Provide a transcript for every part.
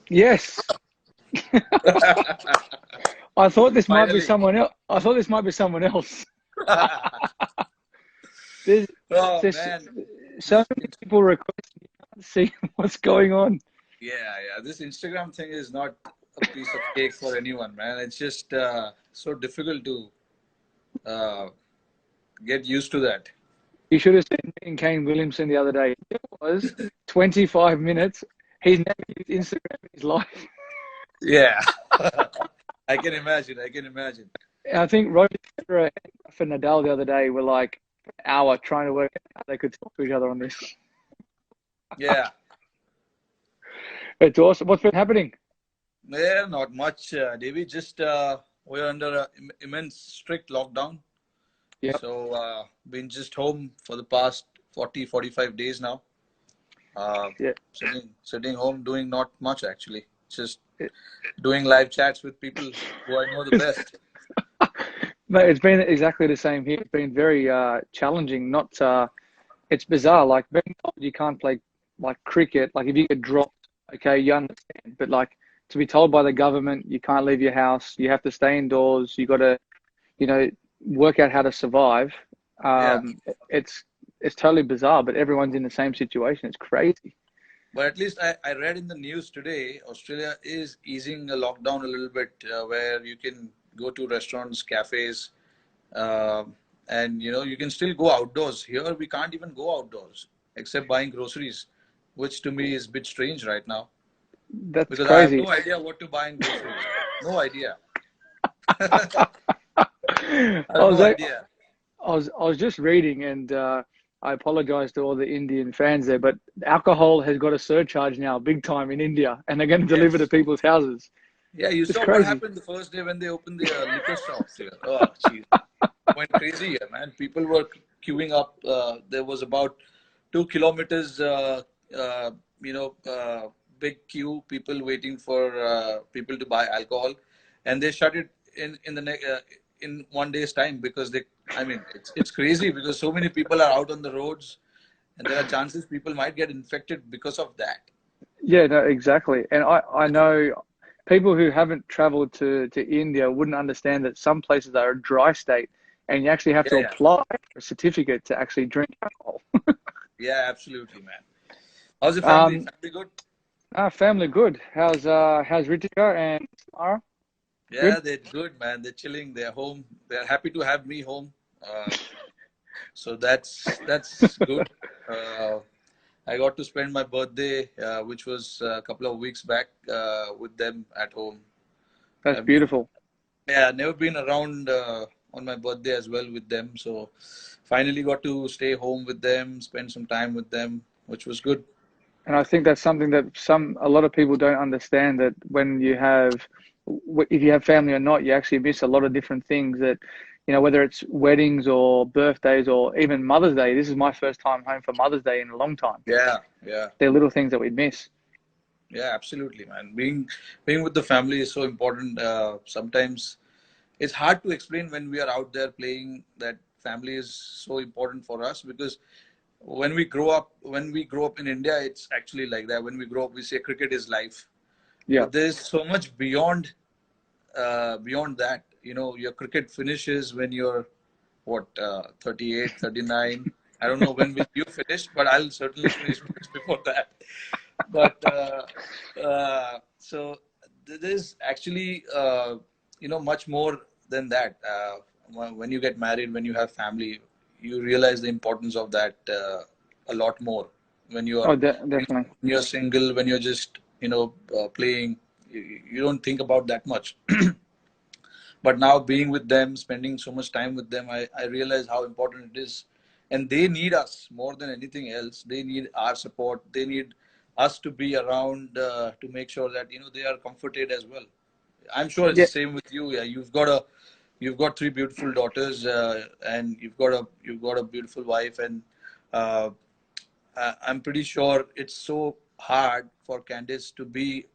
Yes. I thought this might be Finally. someone else. I thought this might be someone else. There's, Oh there's man, so this many people requesting to see what's going on. yeah, this Instagram thing is not a piece of cake for anyone, man. It's just so difficult to uh, get used to that. You should have seen me and Kane Williamson the other day. It was 25 minutes. He's never used Instagram in his life. Yeah, I can imagine. I can imagine. I think Roger Federer and Rafa Nadal the other day were like an hour trying to work out how they could talk to each other on this. Yeah, It's awesome. What's been happening? yeah, not much, Davey. Just we're under a immense strict lockdown. Yep. So been just home for the past 40, 45 days now. Yeah. Sitting home doing not much actually. Just doing live chats with people who I know the best. Mate, it's been exactly the same here. It's been very challenging. Not it's bizarre. Like being told you can't play like cricket. Like if you get dropped, okay, you understand. But like to be told by the government you can't leave your house, you have to stay indoors. You got to, you know, work out how to survive. Yeah, Um, it's it's totally bizarre, but everyone's in the same situation. It's crazy. but at least I read in the news today, Australia is easing a lockdown a little bit, where you can go to restaurants, cafes, uh, and you can still go outdoors. Here we can't even go outdoors except buying groceries, which to me is a bit strange right now That's because I have crazy. no idea what to buy in groceries. No idea. I I have was no like, idea. I was just reading, and I apologize to all the Indian fans there, but alcohol has got a surcharge now, big time in India, and they're going to deliver to Yes. people's houses. Yeah, you It's saw what crazy. happened the first day when they opened the liquor shops here. Oh, jeez. Went crazy here, man. People were queuing up. There was about 2 kilometers, uh, you know, uh, big queue, people waiting for people to buy alcohol. And they shut it in 1 day's time because I mean, it's crazy because so many people are out on the roads and there are chances people might get infected because of that. Yeah, no, exactly. And I know people who haven't traveled to India wouldn't understand that some places are a dry state, and you actually have Yeah, to yeah. apply for a certificate to actually drink alcohol. Yeah, absolutely, man. How's the family? Um, Family good? family good. How's Ritika and Samara? Good. Yeah, they're good, man. They're chilling. They're home. They're happy to have me home. So that's good. Uh, I got to spend my birthday, which was a couple of weeks back, with them at home. That's I've been, beautiful. yeah, never been around on my birthday as well with them. So finally got to stay home with them, spend some time with them, which was good. And I think that's something that a lot of people don't understand, that when you have, if you have family or not, you actually miss a lot of different things that, whether it's weddings or birthdays or even Mother's Day. This is my first time home for Mother's Day in a long time. Yeah, yeah. They're little things that we miss. Yeah, absolutely, man. Being with the family is so important. Sometimes it's hard to explain when we are out there playing that family is so important for us because when we grow up in India, it's actually like that. When we grow up, we say cricket is life, Yeah. but there's so much beyond that. Your cricket finishes when you're what 38, 39. I don't know when will you finish, but I'll certainly finish before that. But so there's actually much more than that. When you get married, when you have family, you realize the importance of that a lot more. When Oh, you're definitely. when you're single, when you're just playing, you don't think about that much. But now being with them, spending so much time with them, I realize how important it is. And they need us more than anything else. They need our support. They need us to be around to make sure that they are comforted as well. I'm sure it's Yeah. the same with you. Yeah, you've got three beautiful daughters, and you've got a beautiful wife, and uh, I'm pretty sure it's so hard for Candice to be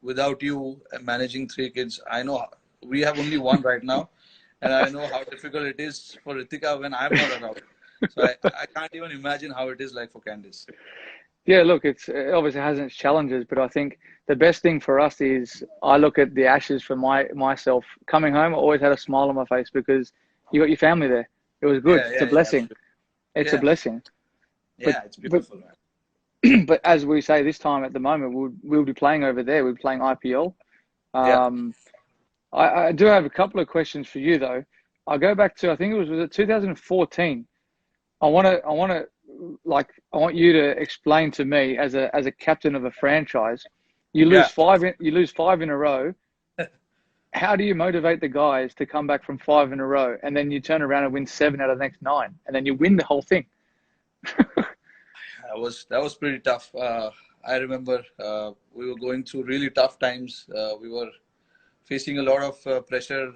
without you managing three kids. I know we have only one right now, and I know how difficult it is for Ritika when I'm not around. So I can't even imagine how it is like for Candice. Yeah, look, it obviously has its challenges, but I think the best thing for us is I look at the Ashes for myself coming home. I always had a smile on my face because you got your family there. It was good. Yeah, It's a yeah, yeah, blessing. absolutely. It's a Yeah, blessing. But yeah, it's but beautiful, man. but as we say this time at the moment, we'll be playing over there. We're playing IPL. Yeah, Um, I do have a couple of questions for you though. I'll go back to I think was it 2014. I want you to explain to me as a captain of a franchise, yeah. you lose five in a row. How do you motivate the guys to come back from five in a row and then you turn around and win seven out of the next nine and then you win the whole thing? That was pretty tough. I remember we were going through really tough times. We were facing a lot of pressure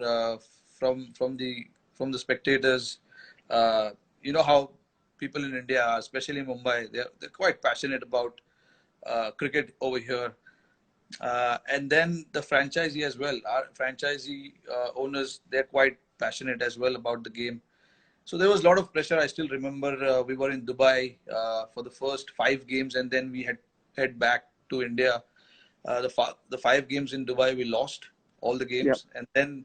from the spectators. You know how people in India, especially Mumbai, they're quite passionate about cricket over here. And then the franchisee as well. Our franchisee owners, they're quite passionate as well about the game. So there was a lot of pressure. I still remember we were in Dubai for the first 5 games, and then we had head back to India. The 5 games in Dubai we lost all the Yep. games, and then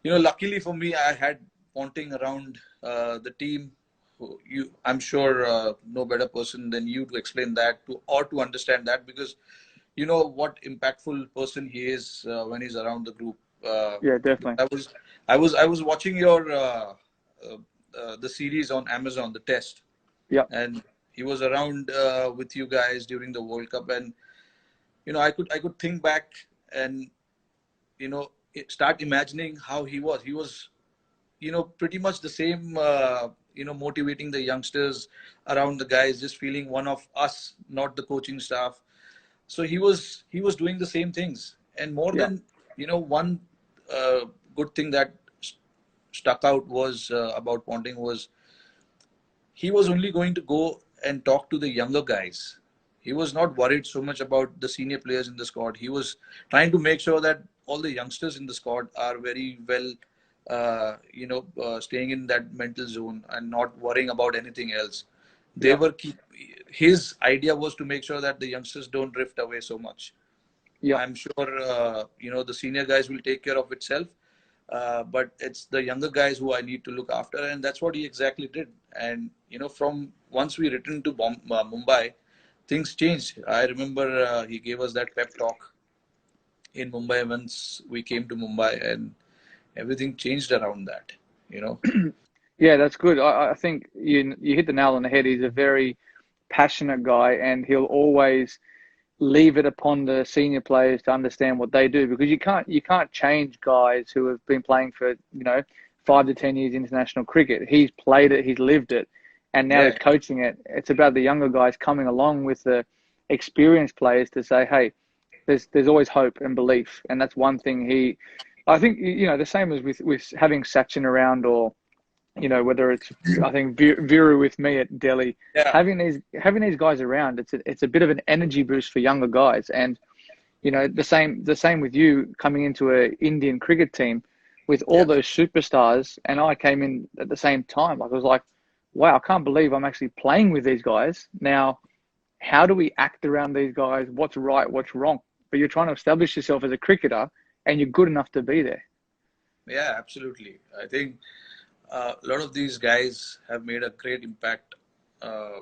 luckily for me, I had Ponting around the team. I'm sure no better person than you to explain that to understand that, because you know what impactful person he is when he's around the group. Uh, Yeah, definitely. I was watching your uh, the series on Amazon, the test, Yep. and he was around with you guys during the World Cup, and I could think back and start imagining how he was. He was pretty much the same. Motivating the youngsters around the guys, just feeling one of us, not the coaching staff. So he was doing the same things, and more Yep. than one good thing that stuck out was about Ponting was he was only going to go and talk to the younger guys. He was not worried so much about the senior players in the squad. He was trying to make sure that all the youngsters in the squad are very well, staying in that mental zone and not worrying about anything else. They Yep. were keep. His idea was to make sure that the youngsters don't drift away so much. Yep. I'm sure the senior guys will take care of itself, but it's the younger guys who I need to look after, and that's what he exactly did. And from once we returned to Mumbai, things changed. I remember he gave us that pep talk in Mumbai once we came to Mumbai, and everything changed around that. You know, Yeah, that's good. I think you hit the nail on the head. He's a very passionate guy, and he'll always leave it upon the senior players to understand what they do because you can't change guys who have been playing for 5 to 10 years international cricket. He's played it, he's lived it, and now he's yeah, coaching it. It's about the younger guys coming along with the experienced players to say, hey, there's always hope and belief, and that's one thing I think the same as with having Sachin around or whether it's I think Viru with me at Delhi, yeah, having these guys around, it's a bit of an energy boost for younger guys, and the same with you coming into a Indian cricket team with all yeah, those superstars, and I came in at the same time. Like I was like, wow, I can't believe I'm actually playing with these guys now. How do we act around these guys? What's right? What's wrong? But you're trying to establish yourself as a cricketer, and you're good enough to be there. yeah. Absolutely. I think a lot of these guys have made a great impact. Uh,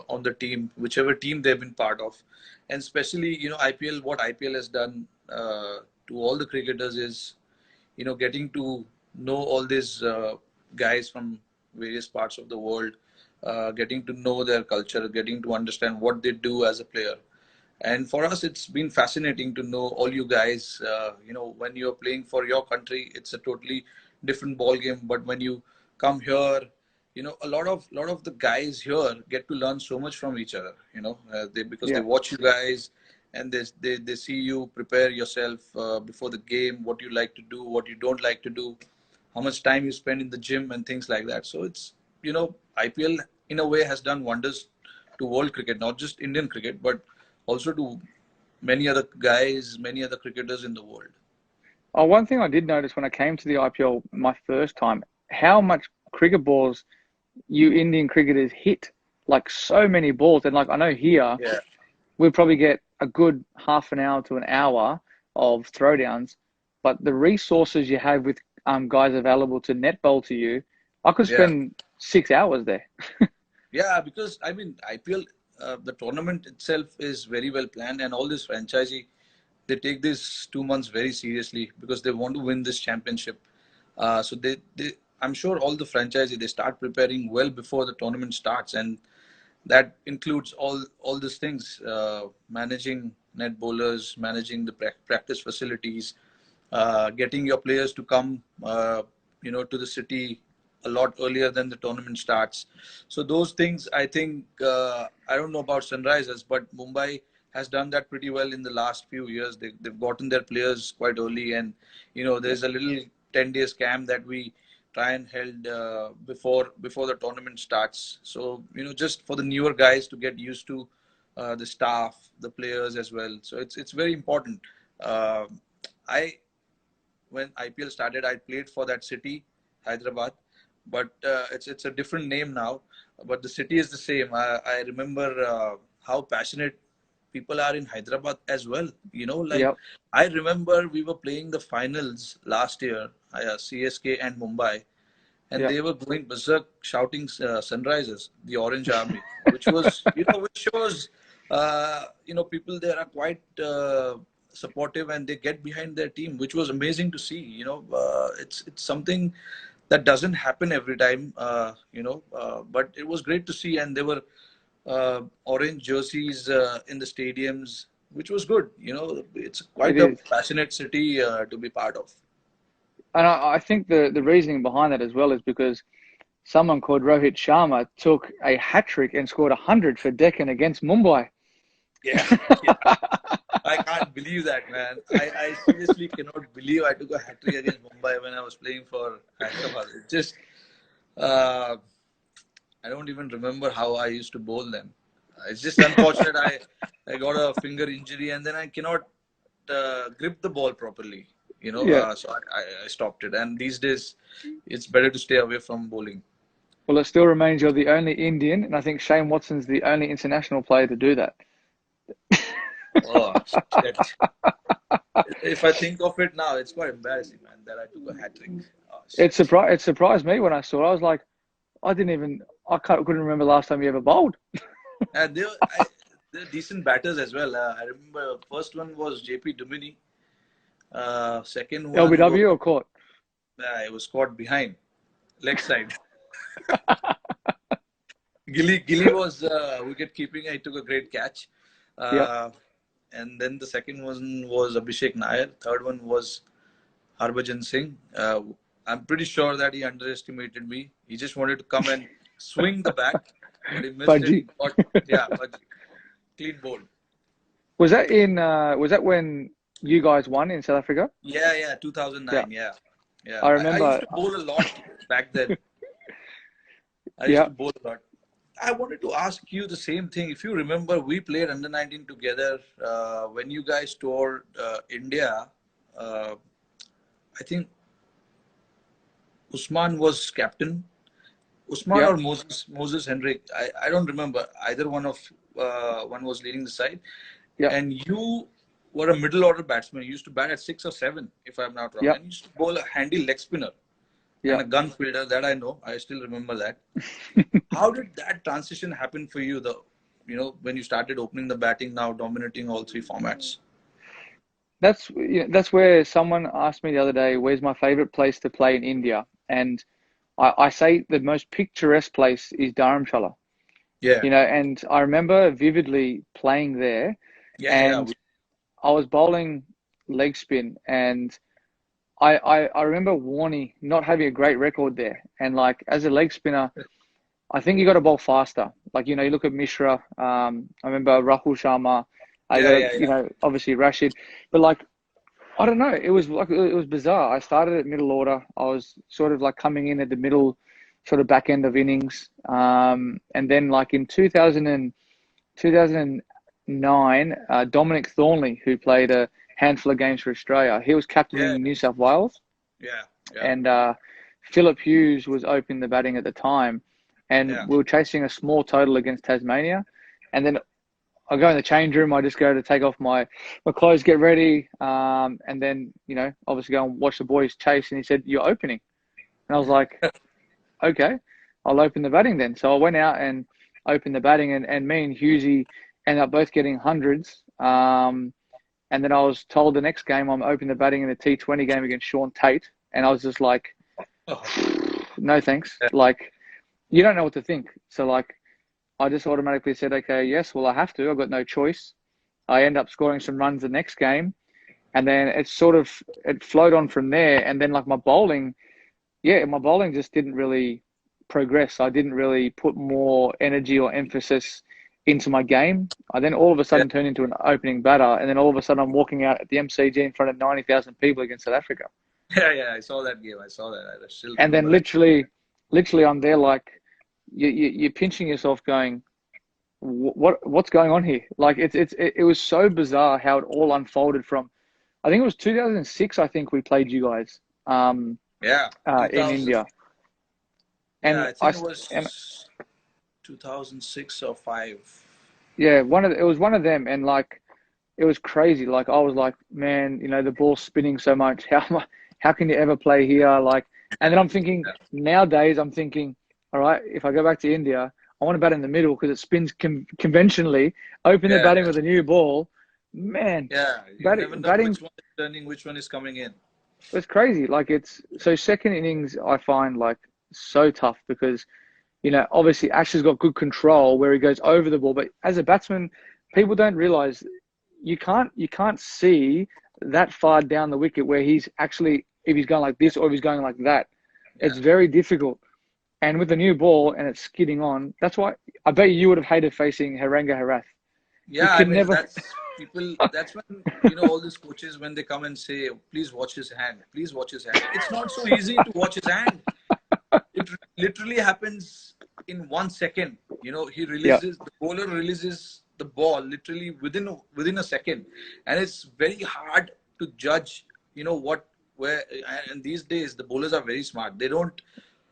on the team, whichever team they've been part of, and especially IPL. What IPL has done to all the cricketers is getting to know all these guys from various parts of the world, getting to know their culture, getting to understand what they do as a player. And for us, it's been fascinating to know all you guys. When you're playing for your country, it's a totally different ball game. But when you come here, a lot of the guys here get to learn so much from each other. Because they Yeah, watch you guys, and they see you prepare yourself before the game, what you like to do, what you don't like to do, how much time you spend in the gym, and things like that. So it's IPL in a way has done wonders to world cricket, not just Indian cricket, but also to many other guys, many other cricketers in the world. Oh, one thing I did notice when I came to the IPL my first time, how much cricket balls you Indian cricketers hit. like so many balls. And like I know here Yeah. we'll probably get a good half an hour to an hour of throwdowns, but the resources you have with guys available to net bowl to you, I could Yeah. spend 6 hours there. Yeah, because I mean, IPL, the tournament itself is very well planned, and all this franchisee, they take this 2 months very seriously because they want to win this championship. So I'm sure all the franchisee they start preparing well before the tournament starts, and that includes all these things: managing net bowlers, managing the practice facilities, getting your players to come, to the city a lot earlier than the tournament starts. So those things, I think, I don't know about Sunrisers, but Mumbai has done that pretty well in the last few years. They've gotten their players quite early, and there's a little 10 days camp that we try and held before the tournament starts. So just for the newer guys to get used to the staff, the players as well. So it's very important. Uh, I when IPL started, I played for that city, Hyderabad, but it's a different name now. But the city is the same. I remember how passionate people are in Hyderabad as well. Like Yep, I remember we were playing the finals last year, CSK and Mumbai, and yep. they were going berserk shouting Sunrisers, the Orange Army, which was, which shows, people there are quite supportive and they get behind their team, which was amazing to see. It's something that doesn't happen every time, but it was great to see. And there were orange jerseys in the stadiums, which was good. It's It quite a is. passionate city to be part of. And I think the reasoning behind that as well is because someone called Rohit Sharma took a hat trick and scored 100 for Deccan against Mumbai. Yeah, yeah. I can't believe that, man. I seriously cannot believe I took a hat trick against Mumbai when I was playing for Hyderabad. It just, uh, I don't even remember how I used to bowl them. It's just unfortunate. I got a finger injury and then I cannot grip the ball properly. Yeah. So I stopped it. And these days, it's better to stay away from bowling. Well, it still remains you're the only Indian, and I think Shane Watson's the only international player to do that. Oh, shit. If I think of it now, it's quite embarrassing, man, that I took a hat trick. Oh, It shit. surprised it surprised me when I saw it. I was like, couldn't remember last time you ever bowled. And they're decent batters as well. I remember first one was JP Dumini. Second one was LBW or court? it was caught behind, leg side. Gilly was wicket keeping. He took a great catch. Yep. Uh, and then the second one was Abhishek Nair. Third one was Harbhajan Singh. I'm pretty sure that he underestimated me. He just wanted to come and swing the bat, but he missed it. Fudgy. He got, yeah, but clean bowled. Was that when you guys won in South Africa? Yeah, Yeah. 2009. Yeah, yeah. I I used remember. to bowl a lot back then. I used Yeah. to bowl a lot. I wanted to ask you the same thing. If you remember, we played under 19 together when you guys toured India. Uh, I think Usman was captain. Usman Yeah. or Moses Henrik. I don't remember. Either one was leading the side. Yeah. And you were a middle order batsman. You used to bat at 6 or 7, if I'm not wrong. Yeah. And you used to bowl a handy leg spinner and Yeah. a gun fielder. That I know. I still remember that. How did that transition happen for you? When you started opening the batting, now dominating all three formats. That's where someone asked me the other day, where's my favorite place to play in India? And I say the most picturesque place is Dharamshala. Yeah, And I remember vividly playing there, yeah. and I was bowling leg spin, and I remember Warney not having a great record there. And like as a leg spinner, I think you got to bowl faster. Like, you look at Mishra, I remember Rahul Sharma, I got Yeah. obviously Rashid, but like, I don't know. It was bizarre. I started at middle order. I was sort of like coming in at the middle, sort of back end of innings. And then like in 2009, Dominic Thornley, who played a handful of games for Australia, he was Yeah, captaining New South Wales, yeah. and Philip Hughes was opening the batting at the time. and Yeah. we were chasing a small total against Tasmania. And then I go in the change room. I just go to take off my clothes, get ready, and then obviously go and watch the boys chase. And he said, "You're opening," and I was like, "Okay, I'll open the batting then." So I went out and opened the batting, and me and Husey ended up both getting hundreds. And then I was told the next game I'm opening the batting in a T20 game against Sean Tate, and I was just like, Oh, "No thanks." yeah. Like, you don't know what to think. So like, I just automatically said, "Okay, yes, well I have to. I've got no choice." I end up scoring some runs the next game, and then it flowed on from there. And then like my bowling just didn't really progress. I didn't really put more energy or emphasis into my game. I then all of a Yeah. sudden turned into an opening batter, and then all of a sudden I'm walking out at the MCG in front of 90,000 people against South Africa. Yeah. I saw that game. I saw that. I still And then remember that. literally I'm there like you're pinching yourself going, what's going on here? Like it was so bizarre how it all unfolded from, I think it was 2006. I think we played you guys Yeah. in 2000. India, Yeah, and I think it was 2006 or five. yeah, it was one of them, and like it was crazy. Like I was like, man, the ball's spinning so much. How can you ever play here? Like, and then I'm thinking Yeah. nowadays, I'm thinking, all right, if I go back to India, I want to bat in the middle because it spins conventionally. Open the Yeah. batting with a new ball, man. Yeah. You never know Batting which one is turning, which one is coming in. was crazy. Like it's so second innings, I find like so tough because obviously Ash has got good control where he goes over the ball, but as a batsman, people don't realize you can't see that far down the wicket where he's actually, if he's going like this or if he's going like that. Yeah. It's very difficult. And with the new ball and it's skidding on, that's why I bet you would have hated facing Haranga Harath. You Yeah, I could mean never. that's people. That's when all these coaches when they come and say, "Please watch his hand. Please watch his hand." It's not so easy to watch his hand. It literally happens in 1 second. He Yeah, releases the bowler releases the ball literally within a second, and it's very hard to judge. What where and these days the bowlers are very smart.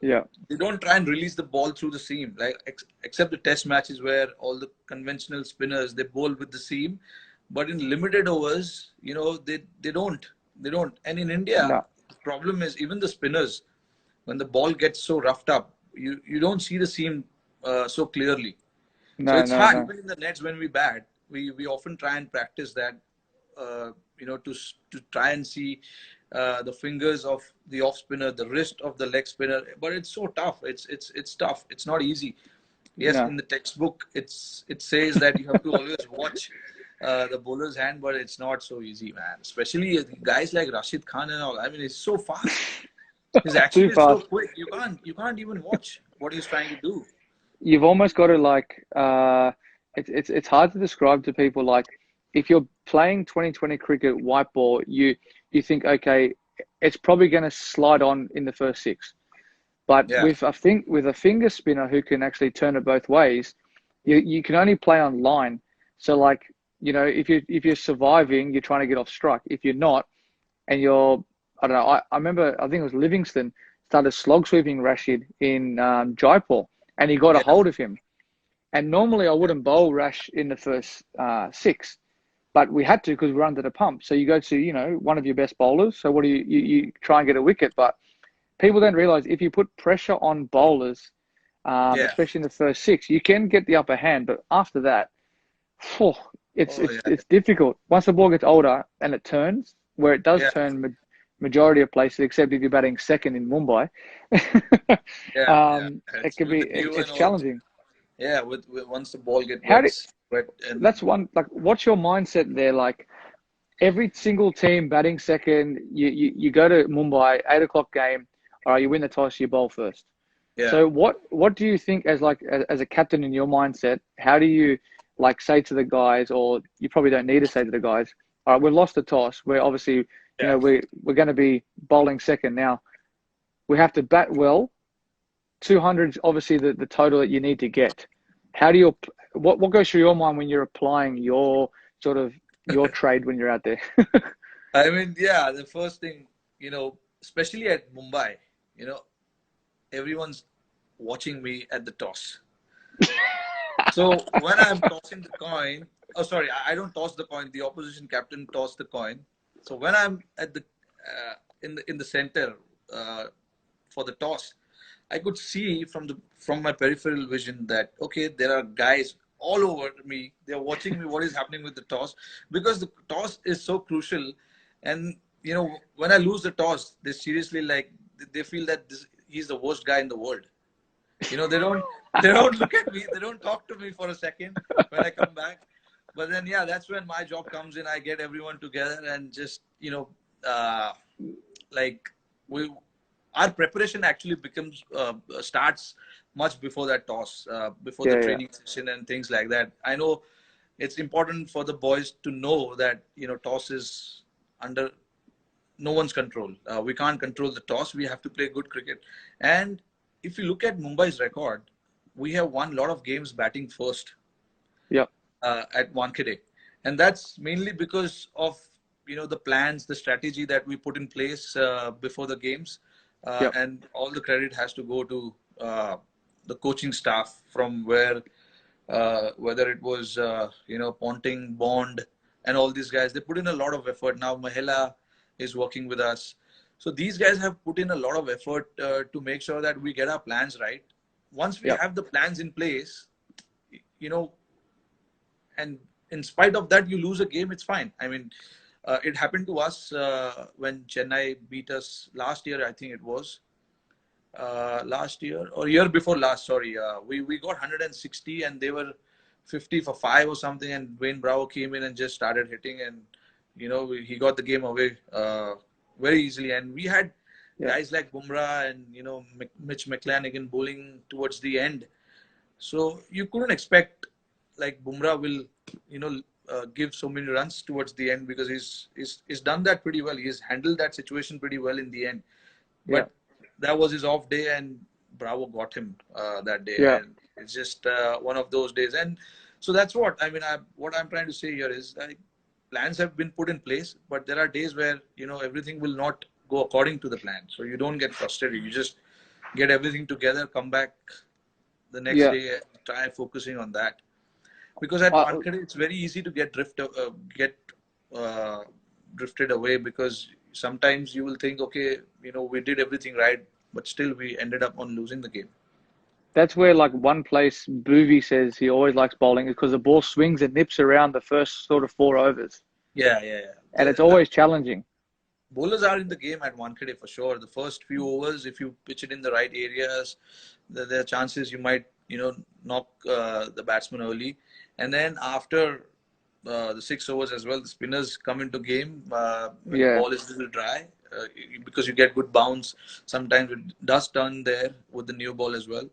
yeah, They don't try and release the ball through the seam, like except the test matches where all the conventional spinners they bowl with the seam, but in limited overs, they don't. And in India, no, the problem is even the spinners when the ball gets so roughed up, you don't see the seam so clearly. So no, it's no, hard no. even in the nets when we bat. We often try and practice that, to try and see the fingers of the off spinner, the wrist of the leg spinner. But it's so tough. It's tough. It's not easy. Yes, No. in the textbook, it says that you have to always watch the bowler's hand, but it's not so easy, man. Especially guys like Rashid Khan and all. I mean, it's so fast. His action Too is so fast. quick. You can't even watch what he's trying to do. You've almost got to like it's hard to describe to people. Like if you're playing 2020 cricket white ball, you think, okay, it's probably going to slide on in the first six. But Yeah, with a finger spinner who can actually turn it both ways, you can only play on line. So like, if you're surviving, you're trying to get off strike. If you're not, and you're, I don't know, I remember, I think it was Livingston started slog sweeping Rashid in Jaipur, and he got a yeah, hold of him. And normally I wouldn't bowl Rash in the first six, but we had to because we're under the pump. So you go to, one of your best bowlers. So what do you try and get a wicket? But people don't realize if you put pressure on bowlers, yeah. especially in the first six, you can get the upper hand. But after that, phew, it's Oh it's yeah, it's difficult. Once the ball gets older and it turns, where it does yeah, turn majority of places, except if you're batting second in Mumbai, yeah. it It's can with be the dew and it's all. challenging. Yeah, with once the ball get How do wet and That's one, like, what's your mindset there? Like every single team batting second, you go to Mumbai 8 o'clock game. All right, you win the toss, you bowl first. yeah, So what do you think as a captain in your mindset? How do you like say to the guys, or you probably don't need to say to the guys, all right, we've lost the toss. We're obviously, yeah. we're going to be bowling second now. We have to bat well. 200 is obviously the total that you need to get. How do you what goes through your mind when you're applying your sort of your trade when you're out there? I mean, yeah. The first thing, especially at Mumbai, you know, everyone's watching me at the toss. So when I'm tossing the coin, oh sorry, I don't toss the coin. The opposition captain tossed the coin. So when I'm at the in the center for the toss, I could see from my peripheral vision that okay, there are guys all over me. They're watching me. What is happening with the toss? Because the toss is so crucial, and you know when I lose the toss, they seriously like they feel that he's the worst guy in the world. You know, they don't look at me, they don't talk to me for a second when I come back. But then yeah, that's when my job comes in. I get everyone together and just, like we our preparation actually becomes starts much before that toss, before the Yeah, yeah, training session and things like that. I know it's important for the boys to know that, toss is under no one's control. We can't control the toss. We have to play good cricket. And if you look at Mumbai's record, we have won a lot of games batting first yeah, at Wankhede. And that's mainly because of, the plans, the strategy that we put in place before the games. yeah, And all the credit has to go to the coaching staff from whether it was, Ponting, Bond, and all these guys. They put in a lot of effort. Now Mahela is working with us. So these guys have put in a lot of effort to make sure that we get our plans right. Once we yeah. have the plans in place, you know, and in spite of that, you lose a game, it's fine. I mean, it happened to us when Chennai beat us last year, I think it was. Last year or year before last, sorry. We got 160 and they were 50 for 5 or something, and Wayne Bravo came in and just started hitting, and he got the game away very easily. And we had Yeah. guys like Bumrah and Mitch McClanahan bowling towards the end, so you couldn't expect like Bumrah will give so many runs towards the end, because he's done that pretty well. He's handled that situation pretty well in the end. Yeah. But that was his off day, and Bravo got him that day. Yeah. And it's just one of those days. And so that's what I mean. What I'm trying to say here is like plans have been put in place, but there are days where everything will not go according to the plan. So you don't get frustrated. You just get everything together, come back the next Yeah. day, and try focusing on that. Because at Uh, Wankhede, it's very easy to get uh, drifted away, because sometimes you will think, okay, we did everything right, but still we ended up on losing the game. that's where like one place Boovy says he always likes bowling is because the ball swings and nips around the first sort of 4 overs, Yeah, yeah, yeah. and it's always challenging. Bowlers are in the game at Wankhede for sure. The first few overs, if you pitch it in the right areas, there are chances you might, knock the batsman early. And then after the 6 overs as well, the spinners come into game when the Yeah. ball is a little dry, because you get good bounce. Sometimes it does turn there with the new ball as well.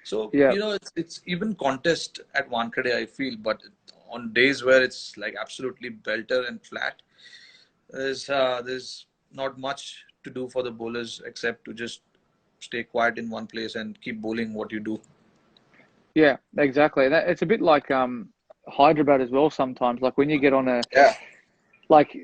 So, Yeah. it's even contest at Wankhede, I feel. But on days where it's like absolutely belter and flat, there's not much to do for the bowlers except to just stay quiet in one place and keep bowling what you do. Yeah. Exactly. That it's a bit like Hyderabad as well sometimes. Like when you get on a Yeah. like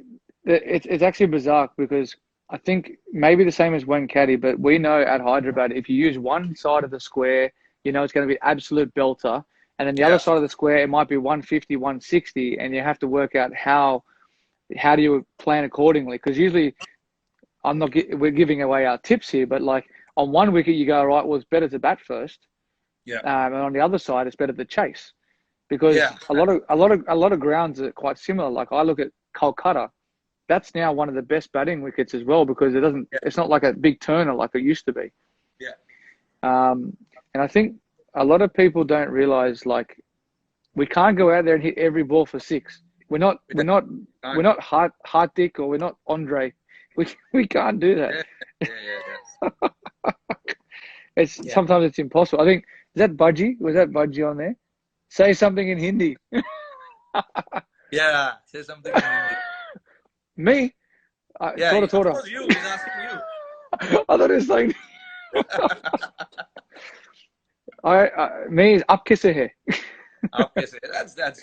it's actually bizarre because I think maybe the same as Caddy, but we know at Hyderabad if you use one side of the square, it's going to be absolute belter, and then the other Yeah. side of the square it might be 150, 160, and you have to work out how do you plan accordingly? Because usually we're giving away our tips here, but like on one wicket you go, all right, well it's better to bat first, Yeah. and on the other side it's better to chase because Yeah. a lot of grounds are quite similar. Like I look at Kolkata, that's now one of the best batting wickets as well because Yeah. it's not like a big turner like it used to be. Yeah. And I think a lot of people don't realize like we can't go out there and hit every ball for six. We're not Yeah. we're not we're not Hardik or we're not Andre. We can't do that. Yeah. Yeah. It's Yeah. sometimes it's impossible. I think is that Budgie? Was that Budgie on there? Say something in Hindi. Yeah. Say something in Hindi. Me? Yeah. Thought Of of. course, he's asking you. I thought it was saying me is up kisse hai. Okay, so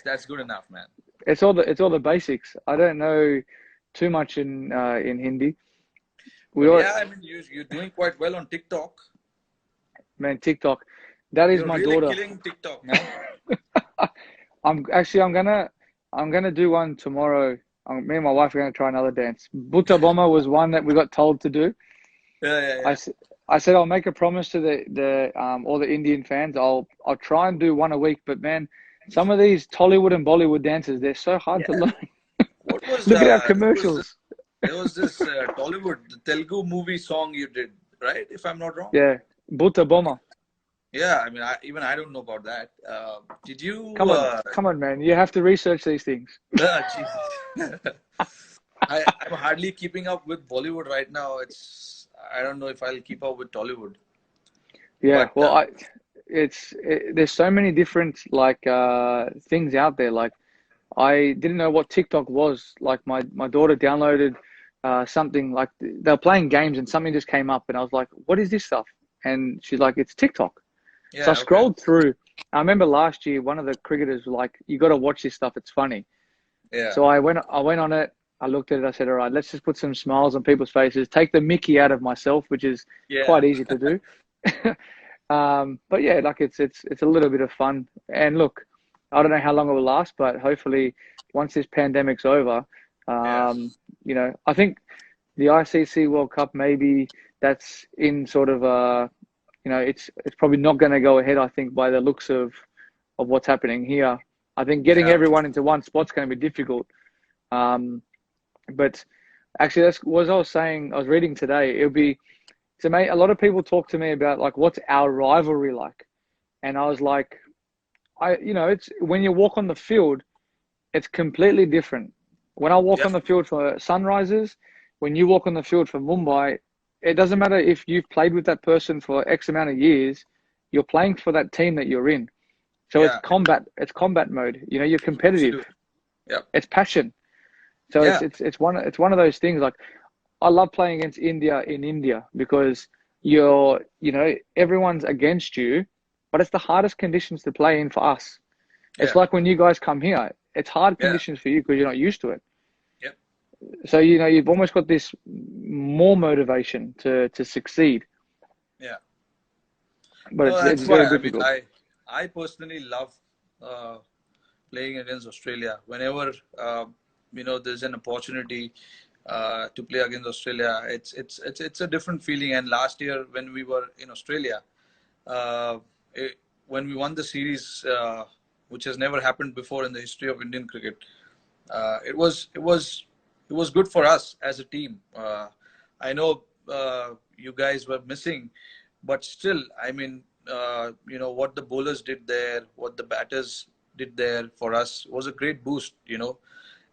that's good enough, man. It's all the basics. I don't know too much in Hindi. But yeah, I mean, you're doing quite well on TikTok. man, TikTok. That is You're my really daughter. killing TikTok, man. I'm gonna do one tomorrow. Me and my wife are gonna try another dance. Butta Bomma was one that we got told to do. Yeah, yeah, I, yeah. s- I said I'll make a promise to the all the Indian fans. I'll try and do one a week. But man, some of these Tollywood and Bollywood dances, they're so hard to Yeah. learn. What was Look at our there was this commercials. Tollywood, the Telugu movie song you did, right? If I'm not wrong. Yeah, Butta Bomma. Yeah, I mean, even I don't know about that. Did you? Come on, man. You have to research these things. Jesus. I'm hardly keeping up with Bollywood right now. I don't know if I'll keep up with Tollywood. Yeah, But well, there's so many different like things out there. Like I didn't know what TikTok was. Like my daughter downloaded something like they were playing games and something just came up and I was like, what is this stuff? And she's like, it's TikTok. So I yeah, okay. scrolled through. I remember last year one of the cricketers was like, you got to watch this stuff. It's funny. Yeah, So I went on it. I looked at it. I said, all right, let's just put some smiles on people's faces. Take the Mickey out of myself, which is yeah, quite easy to do. But yeah, like it's a little bit of fun. And look, I don't know how long it will last, but hopefully once this pandemic's over, yeah, I think the ICC World Cup maybe that's in sort of it's probably not going to go ahead. I think by the looks of what's happening here, I think getting yeah, everyone into one spot's going to be difficult. Um, but actually, that's what I was saying. I was reading today. It would be to me. A lot of people talk to me about like what's our rivalry like, and I was like, it's when you walk on the field, it's completely different. When I walk yeah, on the field for Sunrisers, when you walk on the field for Mumbai, it doesn't matter if you've played with that person for X amount of years, you're playing for that team that you're in. So it's yeah. combat mode. You're competitive. Absolutely. Yeah, It's passion. So yeah, it's one of those things like I love playing against India in India because everyone's against you, but it's the hardest conditions to play in for us. It's yeah, like when you guys come here, it's hard yeah, conditions for you because you're not used to it. yeah, So you've almost got this more motivation to succeed, yeah. but No, it's that's why. very I mean, difficult. I personally love uh, playing against Australia. Whenever there's an opportunity to play against Australia, it's a different feeling. And last year when we were in Australia, uh, when we won the series, which has never happened before in the history of Indian cricket, it was good for us as a team. I know you guys were missing, but still, I mean, what the bowlers did there, what the batters did there for us was a great boost.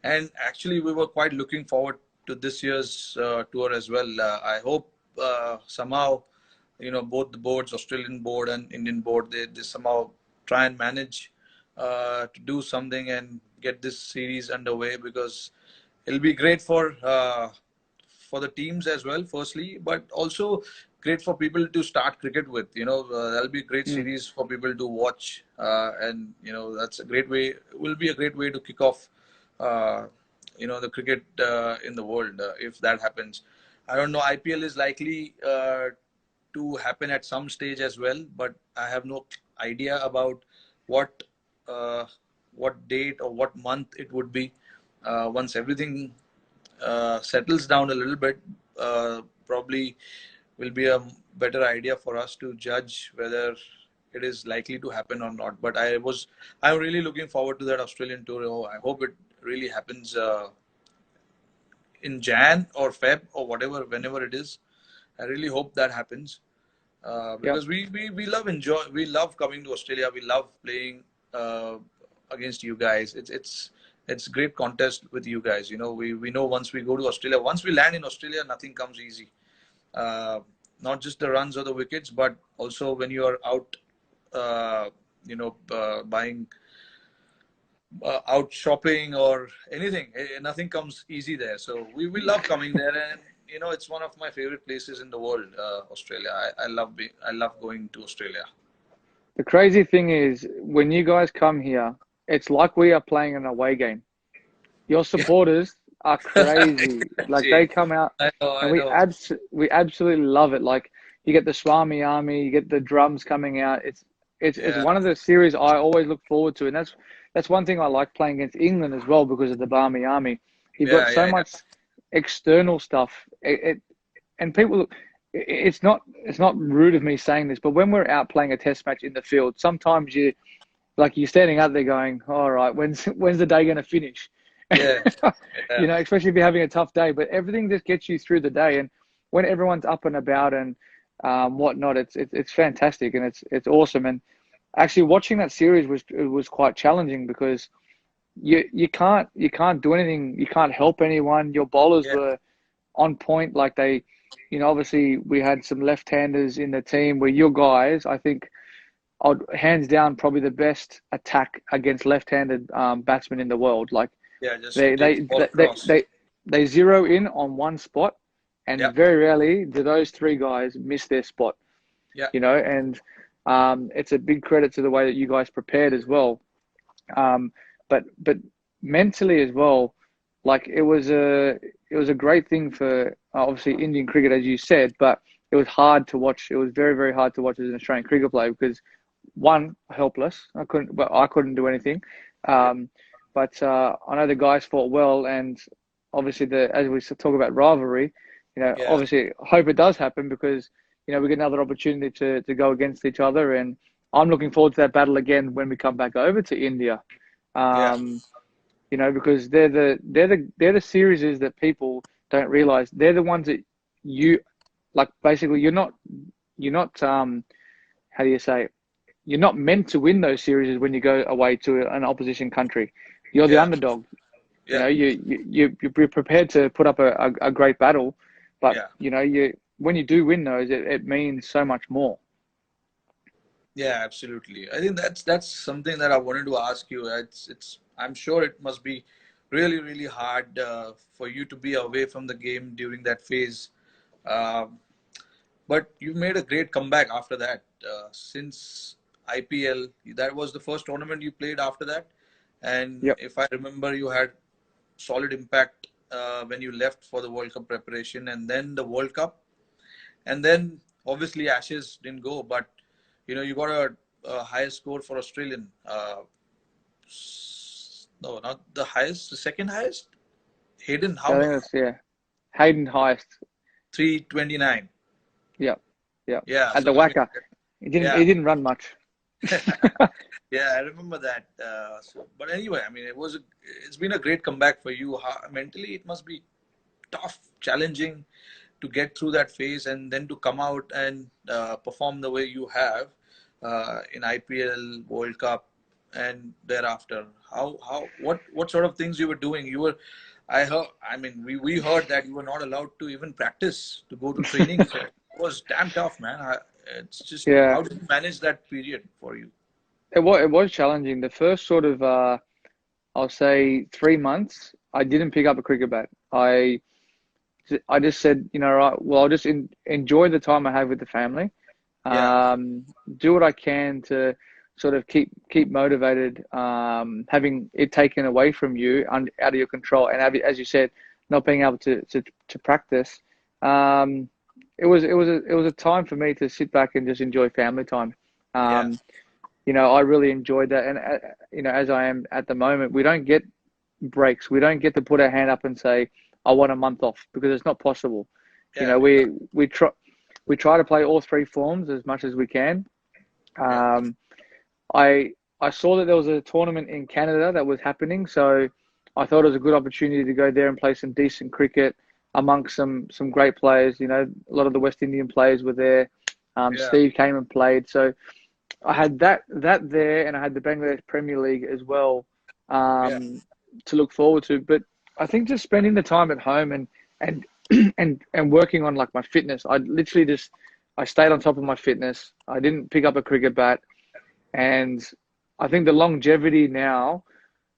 And actually, we were quite looking forward to this year's tour as well. I hope somehow, both the boards, Australian board and Indian board, they somehow try and manage to do something and get this series underway, because it'll be great for the teams as well, firstly, but also great for people to start cricket with. That'll be a great Mm. series for people to watch, and that's a great way. Will be a great way to kick off, uh, the cricket in the world if that happens. I don't know. IPL is likely to happen at some stage as well, but I have no idea about what uh, what date or what month it would be. Once everything settles down a little bit, probably will be a better idea for us to judge whether it is likely to happen or not. But I'm really looking forward to that Australian tour. Oh, I hope it really happens in Jan or Feb or whatever, whenever it is. I really hope that happens, Yeah. because we love coming to Australia. We love playing uh, against you guys. It's great contest with you guys. We know once we go to Australia, once we land in Australia, nothing comes easy. Uh, Not just the runs or the wickets, but also when you are out, buying, out shopping or anything. Nothing comes easy there. So we love coming there, and it's one of my favorite places in the world, Australia. I love going to Australia. The crazy thing is when you guys come here, it's like we are playing an away game. Your Yeah, supporters are crazy. Like gee, they come out I know, and I know. we absolutely love it. Like you get the Swami Army, you get the drums coming out. It's Yeah, one of the series I always look forward to, and that's one thing I like playing against England as well because of the Barmy Army. You've got yeah, so yeah, yeah. much external stuff. And people, it's not rude of me saying this, but when we're out playing a test match in the field, sometimes you're standing out there going, all right, when's the day going to finish? Yeah, yeah, Especially if you're having a tough day, but everything just gets you through the day. And when everyone's up and about and whatnot, it's fantastic and it's awesome. And actually watching that series was quite challenging because you can't do anything. You can't help anyone. Your bowlers yeah, were on point. Like obviously we had some left-handers in the team where your guys, I think, hands down, probably the best attack against left-handed batsmen in the world. Like yeah. Just they take they the ball they across. they, they zero in on one spot, Yeah, and very rarely do those three guys miss their spot. yeah, And it's a big credit to the way that you guys prepared as well. But mentally as well, like it was a great thing for obviously Indian cricket, as you said, but it was hard to watch. It was very, very hard to watch as an Australian cricket player because one, helpless. I couldn't do anything. yeah, Um, but I know the guys fought well, and obviously as we talk about rivalry, yeah, obviously hope it does happen because we get another opportunity to go against each other, and I'm looking forward to that battle again when we come back over to India. yeah, Um, because they're the series that people don't realize. They're the ones that you like. Basically, you're not how do you say it? You're not meant to win those series when you go away to an opposition country. You're the yeah, underdog. yeah, You're prepared to put up a great battle, but yeah. when you do win those, it means so much more. Yeah, absolutely. I think that's something that I wanted to ask you. It's I'm sure it must be really really hard for you to be away from the game during that phase. Um, but you made a great comeback after that. Since IPL, that was the first tournament you played after that. And Yep. if I remember, you had solid impact when you left for the World Cup preparation, and then the World Cup, and then obviously Ashes didn't go, but you got a highest score for Australian. No, not the highest, the second highest. Hayden, how I think much? that's yeah. Hayden highest. 329. Yep. Yep. Yeah, At so the I mean, Wacker, he didn't yeah, he didn't run much. yeah, I remember that. But anyway, I mean, it's been a great comeback for you. Mentally, it must be tough, challenging to get through that phase and then to come out and perform the way you have in IPL, World Cup, and thereafter. What sort of things you were doing? I heard. I mean, we heard that you were not allowed to even practice to go to training. So it was damn tough, man. It's just Yeah. how did you manage that period for you? It was challenging. The first sort of I'll say 3 months, I didn't pick up a cricket bat. I just said, right, well, I'll just enjoy the time I have with the family, Yeah, do what I can to sort of keep motivated, having it taken away from you and out of your control, and as you said, not being able to practice. Um, it was a time for me to sit back and just enjoy family time. yeah, Um, I really enjoyed that, and as I am at the moment, we don't get breaks. We don't get to put our hand up and say, "I want a month off," because it's not possible. You yeah, know, we we try we try to play all three forms as much as we can. yeah, Um, I I saw that there was a tournament in Canada that was happening, so I thought it was a good opportunity to go there and play some decent cricket amongst some great players. A lot of the West Indian players were there. yeah, Steve came and played, so I had that there, and I had the Bangladesh Premier League as well yeah, to look forward to. But I think just spending the time at home and and working on like my fitness, I stayed on top of my fitness. I didn't pick up a cricket bat, and I think the longevity now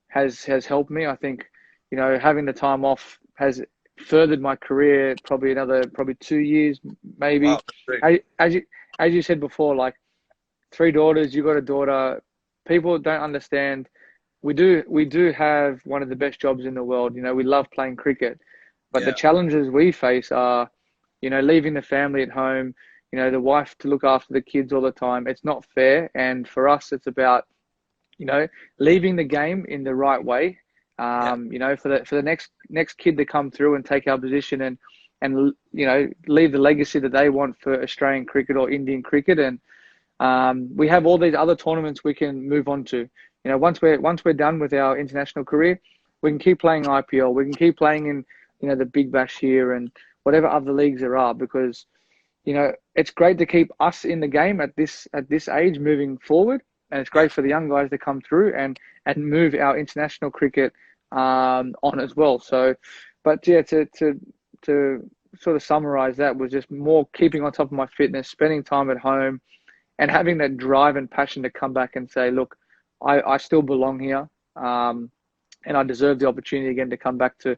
has helped me. I think having the time off has furthered my career probably 2 years maybe. wow, that's great. As you said before, like three daughters, you got a daughter. People don't understand. We do have one of the best jobs in the world. We love playing cricket, but the Yeah, challenges we face are, leaving the family at home. you know, the wife to look after the kids all the time. It's not fair. And for us, it's about, you know, leaving the game in the right way. Yeah. You know, for the next kid to come through and take our position and you know, leave the legacy that they want for Australian cricket or Indian cricket. And we have all these other tournaments we can move on to. You know, once we're done with our international career, we can keep playing IPL. We can keep playing in, you know, the Big Bash here and whatever other leagues there are, because, you know, it's great to keep us in the game at this age moving forward, and it's great for the young guys to come through and move our international cricket on as well. So, but yeah, to sort of summarize, that was just more keeping on top of my fitness, spending time at home, and having that drive and passion to come back and say, look, I still belong here, and I deserve the opportunity again to come back to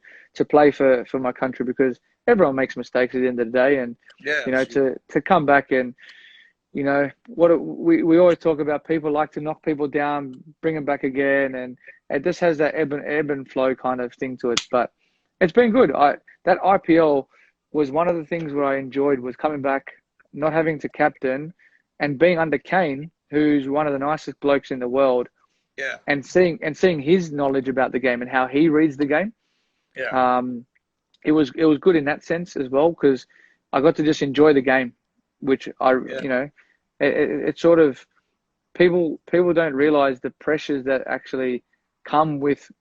play for my country, because everyone makes mistakes at the end of the day. And Yeah, you know, absolutely. to come back and, you know, we always talk about, people like to knock people down, bring them back again, and it just has that ebb and flow kind of thing to it. But it's been good. That IPL was one of the things where I enjoyed, was coming back, not having to captain, and being under Kane, who's one of the nicest blokes in the world, Yeah. and seeing his knowledge about the game and how he reads the game. Yeah. It was good in that sense as well, because I got to just enjoy the game, which Yeah. you know, it sort of, people don't realize the pressures that actually come with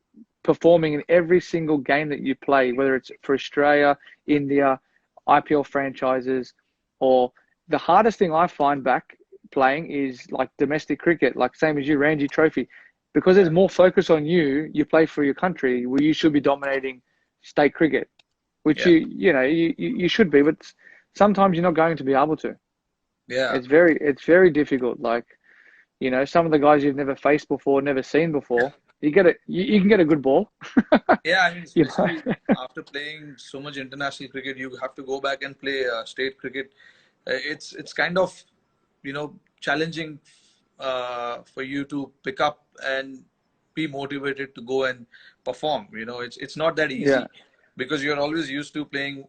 performing in every single game that you play, whether it's for Australia, India, IPL franchises, or the hardest thing I find back playing is like domestic cricket, like same as you, Ranji Trophy, because there's Yeah. more focus on you. You play for your country, where you should be dominating state cricket, which Yeah. you know you should be, but sometimes you're not going to be able to. Yeah. It's very difficult. Like, you know, some of the guys you've never faced before, never seen before, you can get a good ball. Yeah, I mean, You know? especially after playing so much international cricket, you have to go back and play state cricket. It's kind of, you know, challenging for you to pick up and be motivated to go and perform. You know, it's not that Yeah, easy, because you're always used to playing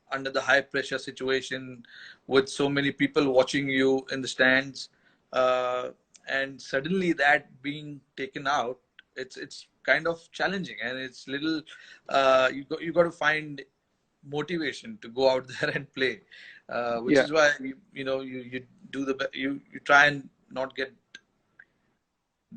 under the high pressure situation with so many people watching you in the stands, uh, and suddenly that being taken out, it's kind of challenging, and it's little, you got to find motivation to go out there and play, which yeah, is why you know, you do you try and not get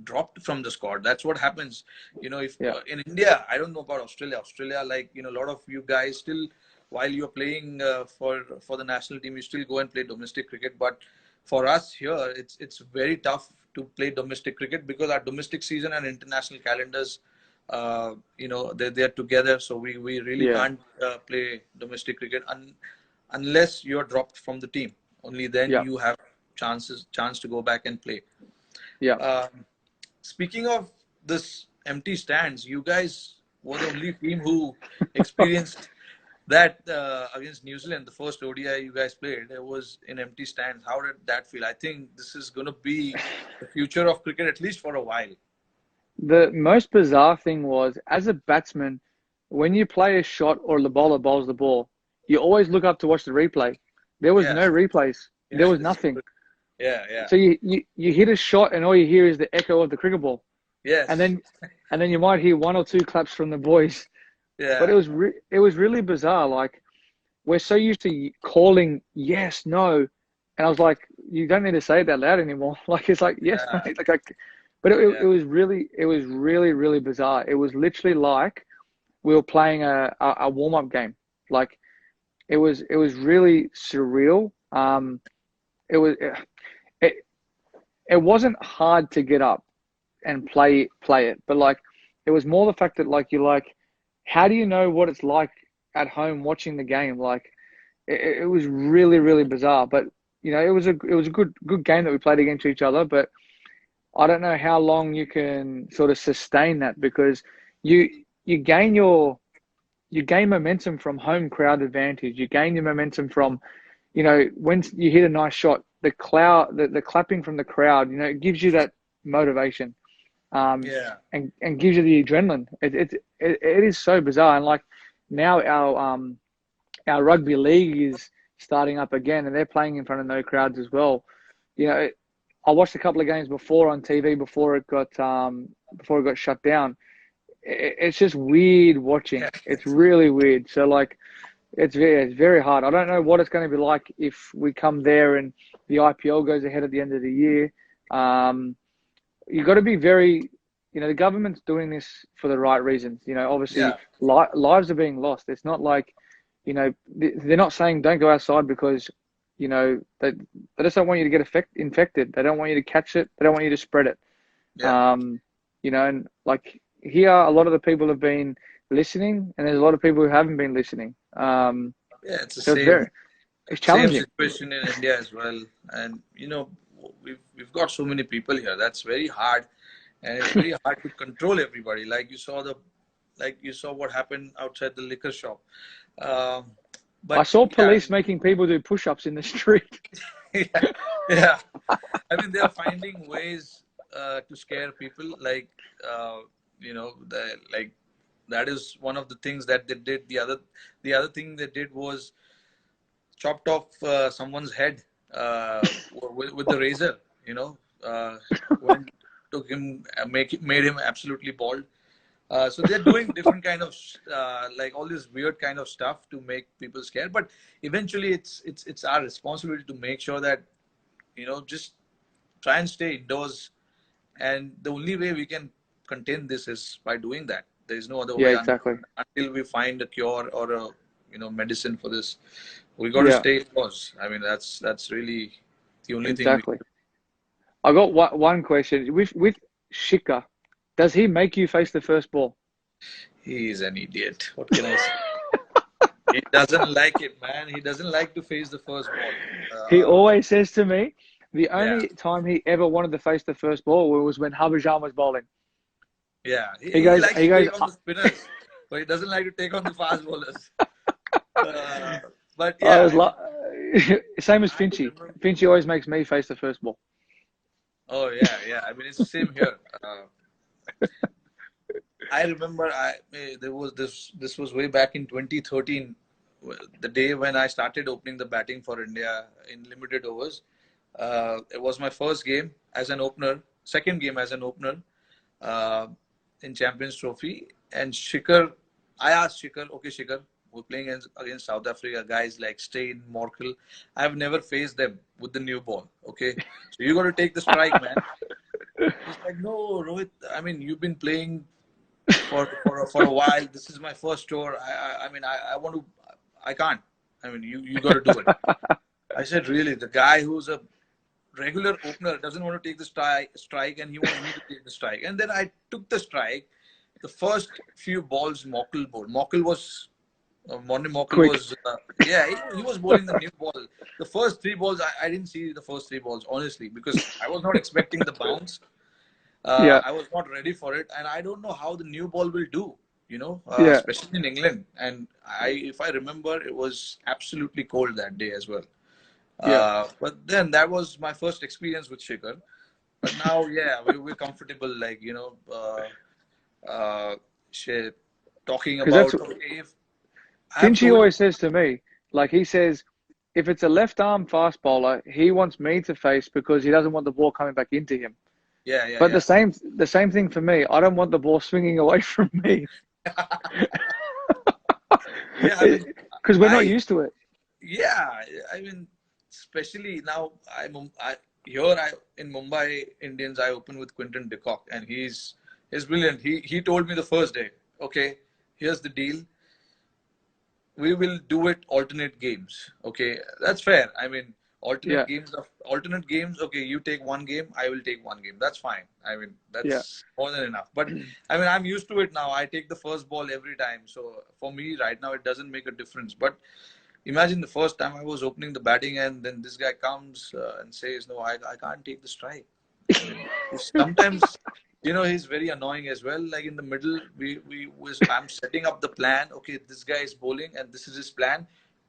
dropped from the squad. That's what happens. You know, if yeah, in India, I don't know about Australia, like, you know, a lot of you guys still, while you're playing for the national team, you still go and play domestic cricket. But for us here, it's very tough to play domestic cricket, because our domestic season and international calendars, you know, they're together. So we really yeah, can't play domestic cricket unless you're dropped from the team. Only then yeah, you have chance to go back and play. yeah. Um, Speaking of this empty stands, you guys were the only team who experienced that against New Zealand. The first ODI you guys played, it was in empty stands. How did that feel? I think this is going to be the future of cricket, at least for a while. The most bizarre thing was, as a batsman, when you play a shot or the bowler bowls the ball, you always look up to watch the replay. There was Yeah, no replays. yeah, There was that's nothing. true. Yeah, yeah, So you hit a shot and all you hear is the echo of the cricket ball, and yes, then you might hear one or two claps from the boys. But yeah, it was really bizarre. Like, we're so used to calling yes, no, and I was like, you don't need to say it that loud anymore. Like, it's like yes, yeah, mate. Like, but yeah, it was really bizarre. It was literally like we were playing a warm up game. Like, it was really surreal. It was it, it wasn't hard to get up and play it, but like, it was more the fact that, like, you're like, how do you know what it's like at home watching the game? Like, it was really bizarre. But you know, it was a good game that we played against each other. But I don't know how long you can sort of sustain that, because you you gain your you gain momentum from home crowd advantage. You gain your momentum from, you know, when you hit a nice shot, the clapping from the crowd, you know, it gives you that motivation, yeah, and gives you the adrenaline. It is so bizarre. And like, now our rugby league is starting up again, and they're playing in front of no crowds as well. You know, I watched a couple of games before on TV before it got shut down. It's just weird watching. Yeah. It's really weird. So like, it's very hard. I don't know what it's going to be like if we come there and the IPL goes ahead at the end of the year. You've got to be very, the government's doing this for the right reasons. Obviously, Yeah. lives are being lost. It's not like, they're not saying don't go outside because, they just don't want you to get infected. They don't want you to catch it. They don't want you to spread it. Yeah. And like here, a lot of the people have been listening, and there's a lot of people who haven't been listening. Yeah, it's the So it's same challenging. situation in India as well. And we've got so many people here. That's very hard, and it's very hard to control everybody. Like you saw what happened outside the liquor shop. But I saw yeah, police making people do push-ups in the street. yeah, yeah. I mean, they're finding ways to scare people. Like like that is one of the things that they did. The other thing they did was chopped off someone's head with the razor. When took him, made him absolutely bald. So they're doing different kind of like all this weird kind of stuff to make people scared. But eventually, it's our responsibility to make sure that just try and stay indoors. And the only way we can contain this is by doing that. There is no other Yeah, way exactly. until we find a cure or a medicine for this. We got to Yeah, stay indoors. I mean, that's really the only thing we. exactly. I got one question with Shika. Does he make you face the first ball? He is an idiot. What can I say? He doesn't like it, man. He doesn't like to face the first ball. He always says to me, the Yeah, only time he ever wanted to face the first ball was when Harbhajan was bowling. yeah. He He goes, likes he to goes, take on the spinners, but he doesn't like to take on the fast bowlers. But I yeah, was I mean, like, same as I Finchy. remember. Finchy always makes me face the first ball. Oh yeah, yeah. I mean, it's the same here. I remember there was this was way back in 2013, the day when I started opening the batting for India in limited overs. It was my first game as an opener, second game as an opener uh, in Champions Trophy. And I asked Shikhar, okay, Shikhar, we're playing against South Africa, guys like Steyn, Morkel. I've never faced them with the new ball. Okay, so you got to take the strike, man. He's like, no, Rohit. I mean, you've been playing for a while. This is my first tour. I want to. I can't. I mean, you got to do it. I said, really? The guy who's a regular opener doesn't want to take the strike, and he wants me to take the strike. And then I took the strike. The first few balls, Morkel bowled. Morkel Quick. was, yeah, he was bowling the new ball. The first three balls, I didn't see the first three balls, honestly, because I was not expecting the bounce. Yeah, I was not ready for it, and I don't know how the new ball will do. yeah, Especially in England. And if I remember, it was absolutely cold that day as well. yeah. But then that was my first experience with Shikhar. But now, yeah, we're comfortable, like shit, talking Because that's about okay, if I have Finchy told always says to me. Like he says, if it's a left arm fast bowler, he wants me to face because he doesn't want the ball coming back into him. yeah, yeah, But yeah, the same thing for me. I don't want the ball swinging away from me yeah. I mean, because we're not I used to it. yeah, I mean, especially now, here in Mumbai Indians, I open with Quinton de Kock, and he's brilliant. He told me the first day, okay, here's the deal. We will do it alternate games. Okay, that's fair. I mean, Yeah, alternate games. Okay, you take one game, I will take one game. That's fine. I mean, yeah, that's more than enough. But I mean, I'm used to it now. I take the first ball every time. So for me, right now, it doesn't make a difference. But imagine the first time I was opening the batting, and then this guy comes and says, "No, I can't take the strike." I mean, sometimes he's very annoying as well. Like in the middle, I'm setting up the plan. Okay, this guy is bowling, and this is his plan.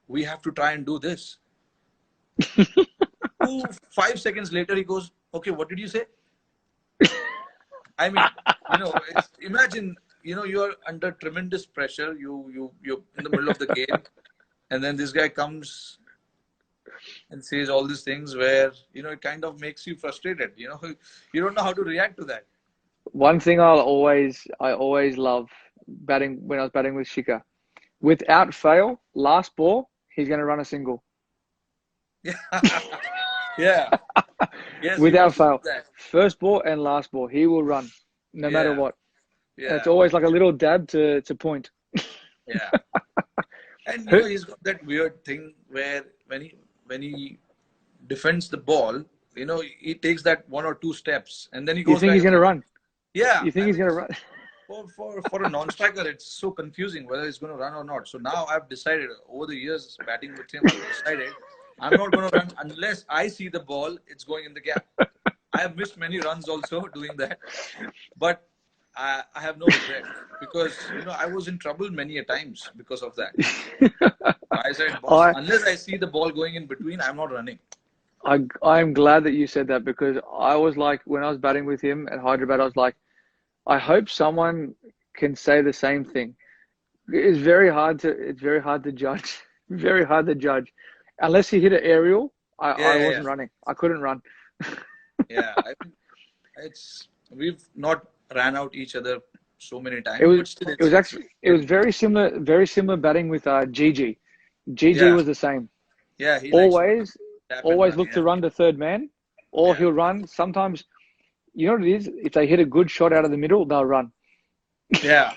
We have to try and do this. 5 seconds later, he goes, "Okay, what did you say?" I mean, imagine, you're under tremendous pressure. You're in the middle of the game, and then this guy comes and says all these things where, it kind of makes you frustrated. You don't know how to react to that. One thing I always love batting when I was batting with Shika. Without fail, last ball, he's going to run a single. Yeah. Yeah. Yes, he Without wants to do fail, that. first ball and last ball, he will run no matter Yeah. what. And it's Yeah. always like a little dab to point. Yeah. And Who, he's got that weird thing where when he defends the ball, he takes that 1 or 2 steps and then he you goes think back he's going to again. run? Yeah, You think I he's mean, going to run? for a non-striker, it's so confusing whether he's going to run or not. So now I've decided, over the years batting with him, I've decided I'm not going to run unless I see the ball. It's going in the gap. I have missed many runs also doing that, but I have no regret because I was in trouble many a times because of that. I said, boss, I, unless I see the ball going in between, I'm not running. I'm glad that you said that because I was like, when I was batting with him at Hyderabad, I was like, I hope someone can say the same thing. It's very hard to judge. Very hard to judge. Unless he hit an aerial, Yeah, I yeah, yeah. wasn't running. I couldn't run. Yeah, I mean, we've not ran out each other so many It times, was but still, it was it's actually it was very similar batting with Gigi. Gigi yeah, was the same. yeah. He likes to Always tap and always run. look Yeah, to run to third man, or yeah, he'll run. Sometimes you know what it is? If they hit a good shot out of the middle, they'll run. yeah.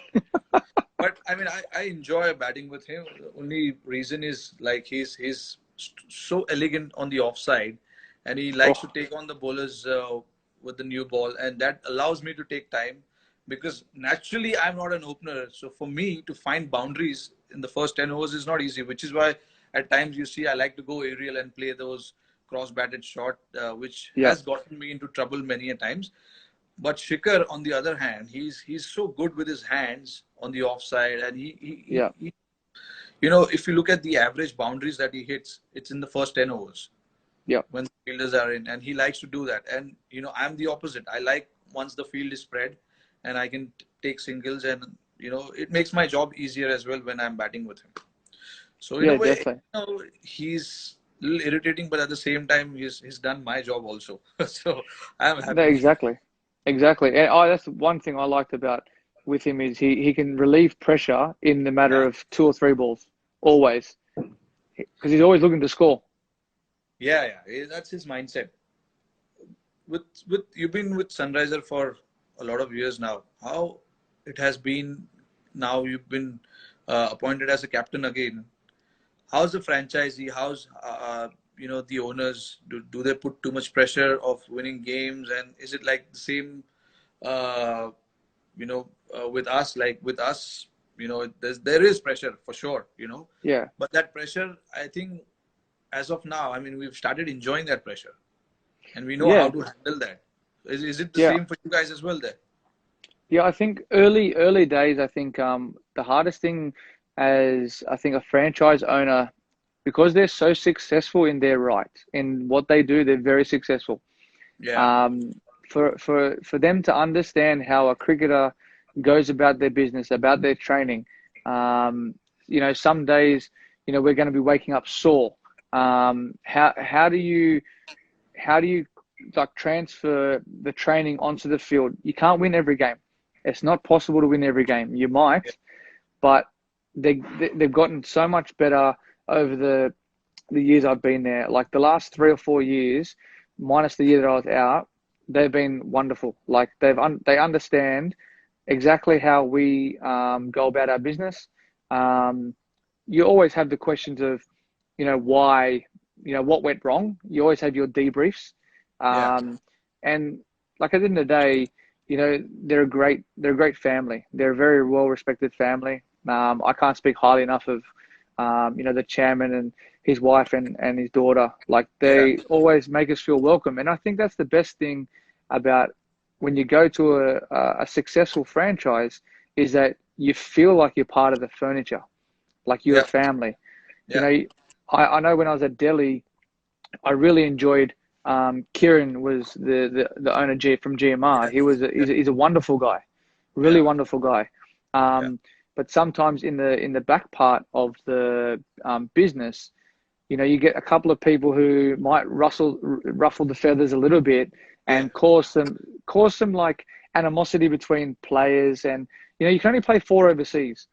But I mean, I enjoy batting with him. The only reason is like he's so elegant on the offside, and he likes to Oh, take on the bowlers with the new ball, and that allows me to take time because naturally I'm not an opener. So for me to find boundaries in the first 10 overs is not easy, which is why at times you see I like to go aerial and play those cross-batted shot, which yeah, has gotten me into trouble many a times. But Shikhar, on the other hand, he's so good with his hands on the offside, and yeah, if you look at the average boundaries that he hits, it's in the first 10 overs yeah, when the fielders are in, and he likes to do that. And I'm the opposite. I like once the field is spread, and I can take singles, and it makes my job easier as well when I'm batting with him. So in a yeah, way, definitely. he's a little irritating, but at the same time, he's done my job also. So I'm No, happy. exactly, exactly. And that's one thing I liked about with him is he can relieve pressure in the matter Yeah. of two or three balls, always, because he's always looking to score. Yeah, yeah, that's his mindset. With you've been with Sunriser for a lot of years now. How it has been now you've been appointed as a captain again. How's the franchisee? How's the owners? Do they put too much pressure of winning games? And is it like the same? Uh, with us, like with us, there is pressure for sure. Yeah, But that pressure, I think, as of now, I mean, we've started enjoying that pressure and we know how yeah, to handle that. Is it the yeah. same for you guys as well there? Yeah, I think early days, I think the hardest thing as I think a franchise owner, because they're so successful in their right, in what they do, they're very successful. Yeah, Um, for them to understand how a cricketer goes about their business, about their training, um, some days, we're going to be waking up sore. How do you like transfer the training onto the field? You can't win every game. It's not possible to win every game. You yeah, might, but they've gotten so much better over the years I've been there. Like the last 3 or 4 years, minus the year that I was out, they've been wonderful. Like they understand exactly how we go about our business. Um, you always have the questions of, why, what went wrong. You always have your debriefs, yeah, and like at the end of the day, they're a great family. They're a very well respected family. I can't speak highly enough of, the chairman and his wife and his daughter. Like yeah, they always make us feel welcome, and I think that's the best thing about when you go to a successful franchise is that you feel like you're part of the furniture, like you're a yeah, family. You yeah, know, I know when I was at Delhi, I really enjoyed. Kieran was the owner from GMR. yeah, He's a wonderful guy, really yeah, wonderful guy. yeah, But sometimes in the back part of the business, you get a couple of people who might ruffle the feathers a little bit Yeah. and cause some like animosity between players. And you can only play 4 overseas.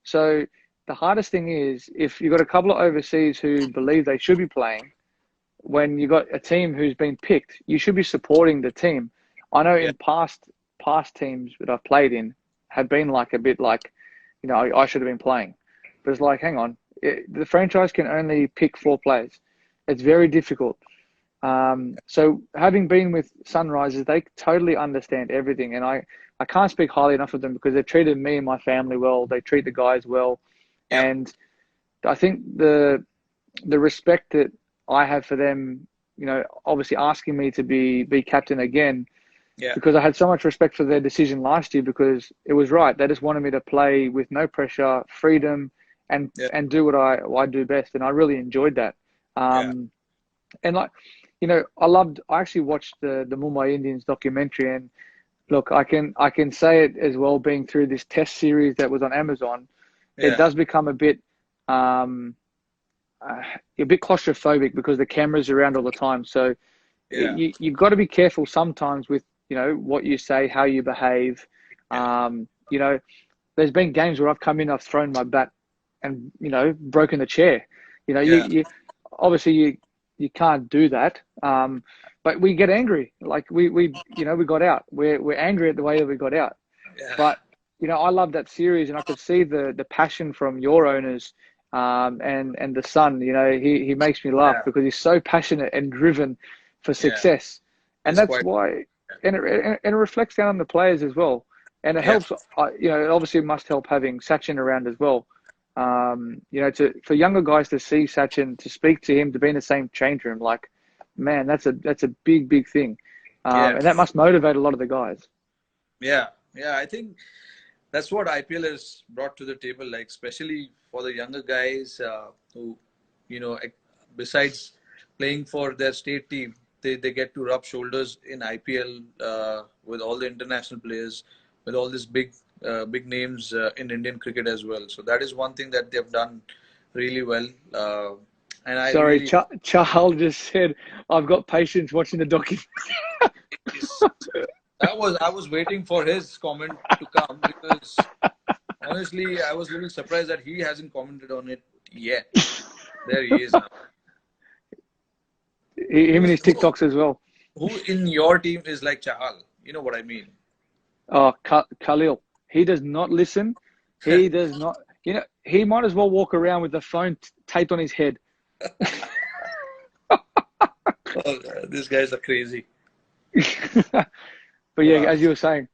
So the hardest thing is if you've got a couple of overseas who believe they should be playing, when you got a team who's been picked, you should be supporting the team. I know Yeah. in past teams that I've played in have been like a bit like, I should have been playing, but it's like, hang on, the franchise can only pick 4 players. It's very difficult. So having been with Sunrisers, they totally understand everything, and I can't speak highly enough of them because they've treated me and my family well. They treat the guys well, Yeah. and I think the respect that I have for them, obviously asking me to be captain again, Yeah. because I had so much respect for their decision last year because it was right. They just wanted me to play with no pressure, freedom, and Yeah. and do what I do best, and I really enjoyed that. Yeah. And like, I actually watched the Mumbai Indians documentary, and look, I can say it as well, being through this test series that was on Amazon, it Yeah. does become um, a bit claustrophobic because the camera's around all the time. So Yeah. you've got to be careful sometimes with what you say, how you behave. Yeah. There's been games where I've come in, I've thrown my bat, and broken the chair. Yeah. You obviously you can't do that. But we get angry. Like we got out. We're angry at the way that we got out. Yeah. But I love that series, and I could see the passion from your owners, and the son. He makes me laugh Yeah. because he's so passionate and driven for Yeah. success, and It's that's quite. why. And it reflects down on the players as well, and it Yeah. helps. It obviously must help having Sachin around as well. For younger guys to see Sachin, to speak to him, to be in the same change room, like, man, that's a big thing, Yeah. and that must motivate a lot of the guys. Yeah. Yeah. I think that's what IPL has brought to the table, like especially for the younger guys who, besides playing for their state team, they get to rub shoulders in IPL with all the international players, with all these big names in Indian cricket as well. So that is one thing that they've done really well. And I Sorry, really Charles just said, I've got patience watching the documentary. I was waiting for his comment to come because honestly, I was a little surprised that he hasn't commented on it yet. There he is now. Him and Who's his TikToks as well. who in your team is like Chahal? You know what I mean? Oh, Khalil. He does not listen. He does not. He might as well walk around with the phone taped on his head. Oh, these guys are crazy. But yeah, as you were saying.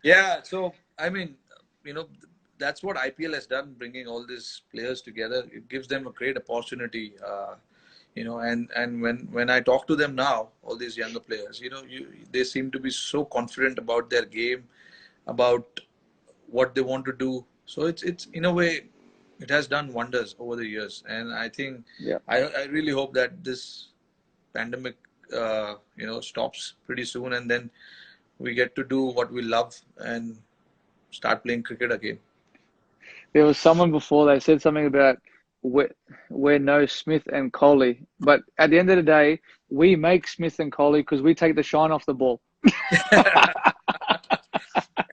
Yeah, so I mean, you know, that's what IPL has done, bringing all these players together. It gives them a great opportunity. And when I talk to them now, all these younger players, they seem to be so confident about their game, about what they want to do. So it's in a way, it has done wonders over the years. And I think Yeah. I really hope that this pandemic, stops pretty soon, and then we get to do what we love and start playing cricket again. There was someone before, they said something about we're no Smith and Kohli. But at the end of the day, we make Smith and Kohli because we take the shine off the ball.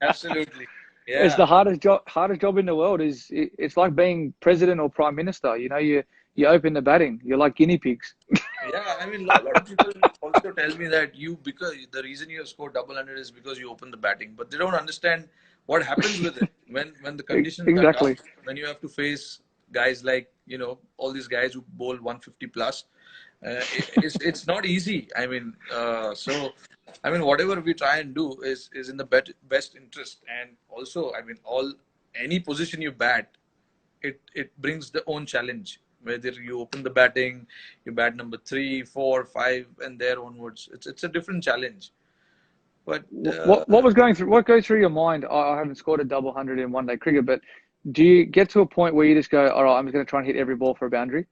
Absolutely. It's Yeah. the hardest job in the world. It's like being president or prime minister. You open the batting. You're like guinea pigs. Yeah. I mean, a lot of people also tell me that because the reason you have scored double hundred is because you open the batting, but they don't understand what happens with it when the conditions are tough, Exactly. when you have to face guys like, all these guys who bowl 150 plus. It's not easy. I mean, whatever we try and do is in the best interest. And also, I mean, any position you bat, it brings the own challenge. Whether you open the batting, you bat number 3, 4, 5, and there onwards, it's a different challenge. But What goes through your mind? I haven't scored a double hundred in one day cricket, but do you get to a point where you just go, all right, I'm just going to try and hit every ball for a boundary?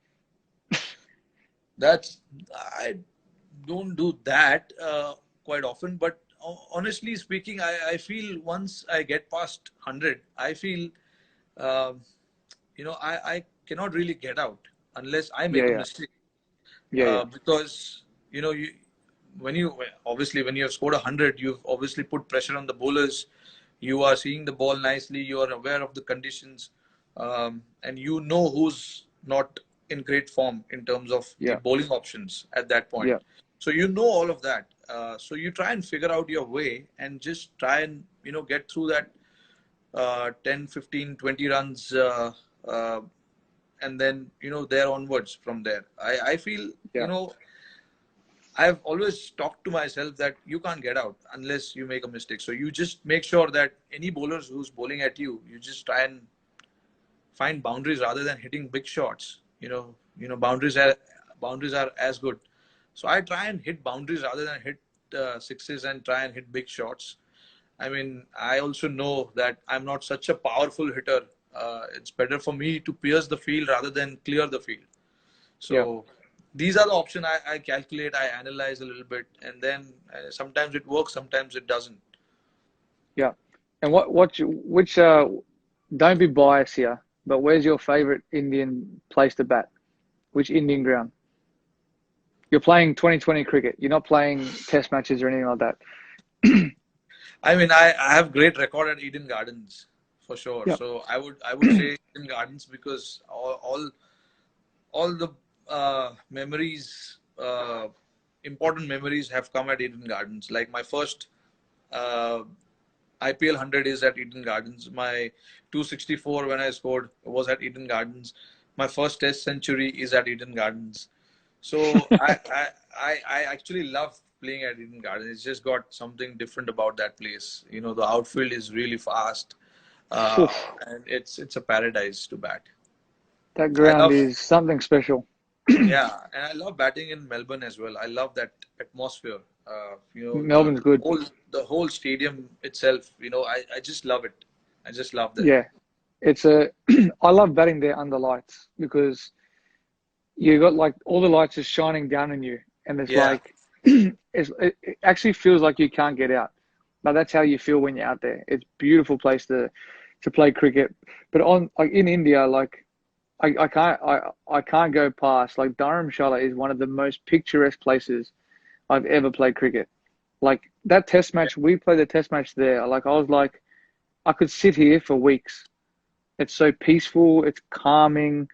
that's I don't do that quite often. But honestly speaking, I feel once I get past 100, I feel, I cannot really get out. unless I Yeah, make a yeah, mistake. yeah, yeah, Because when you obviously when you have scored 100, you've obviously put pressure on the bowlers. You are seeing the ball nicely. You are aware of the conditions, and you know who's not in great form in terms of the yeah, bowling options at that point. yeah, So you know all of that. So you try and figure out your way and just try and get through that 10, 15, 20 runs, uh, and then there onwards from there. I feel yeah. I've always talked to myself that you can't get out unless you make a mistake. So you just make sure that any bowlers who's bowling at you, you just try and find boundaries rather than hitting big shots. Boundaries are as good. So I try and hit boundaries rather than hit sixes and try and hit big shots. I mean, I also know that I'm not such a powerful hitter. It's better for me to pierce the field rather than clear the field. Yeah. So these are the options I calculate, I analyze a little bit, and then sometimes it works, sometimes it doesn't. Yeah. And which don't be biased here, but where's your favorite Indian place to bat? Which Indian ground? You're playing 2020 cricket. You're not playing test matches or anything like that. I mean, I have great record at Eden Gardens for sure. Yeah. So I would say Eden Gardens because all the memories, important memories have come at Eden Gardens. Like my first uh, IPL 100 is at Eden Gardens. My 264 when I scored was at Eden Gardens. My first Test century is at Eden Gardens. So I actually love playing at Eden Gardens. It's just got something different about that place. The outfield is really fast, Oof, and it's a paradise to bat. that I ground love is something special. Yeah, and I love batting in Melbourne as well. I love that atmosphere. The Melbourne's good. whole stadium itself. I just love it. I just love that. Yeah. It's a I love batting there under lights because you got like all the lights are shining down on you, and it's Yeah, like it actually feels like you can't get out. But that's how you feel when you're out there. It's a beautiful place to play cricket. But on like in India, like I can't go past like Dharamshala is one of the most picturesque places I've ever played cricket. Like that test match, we played the test match there. Like I was like, I could sit here for weeks. It's so peaceful. It's calming.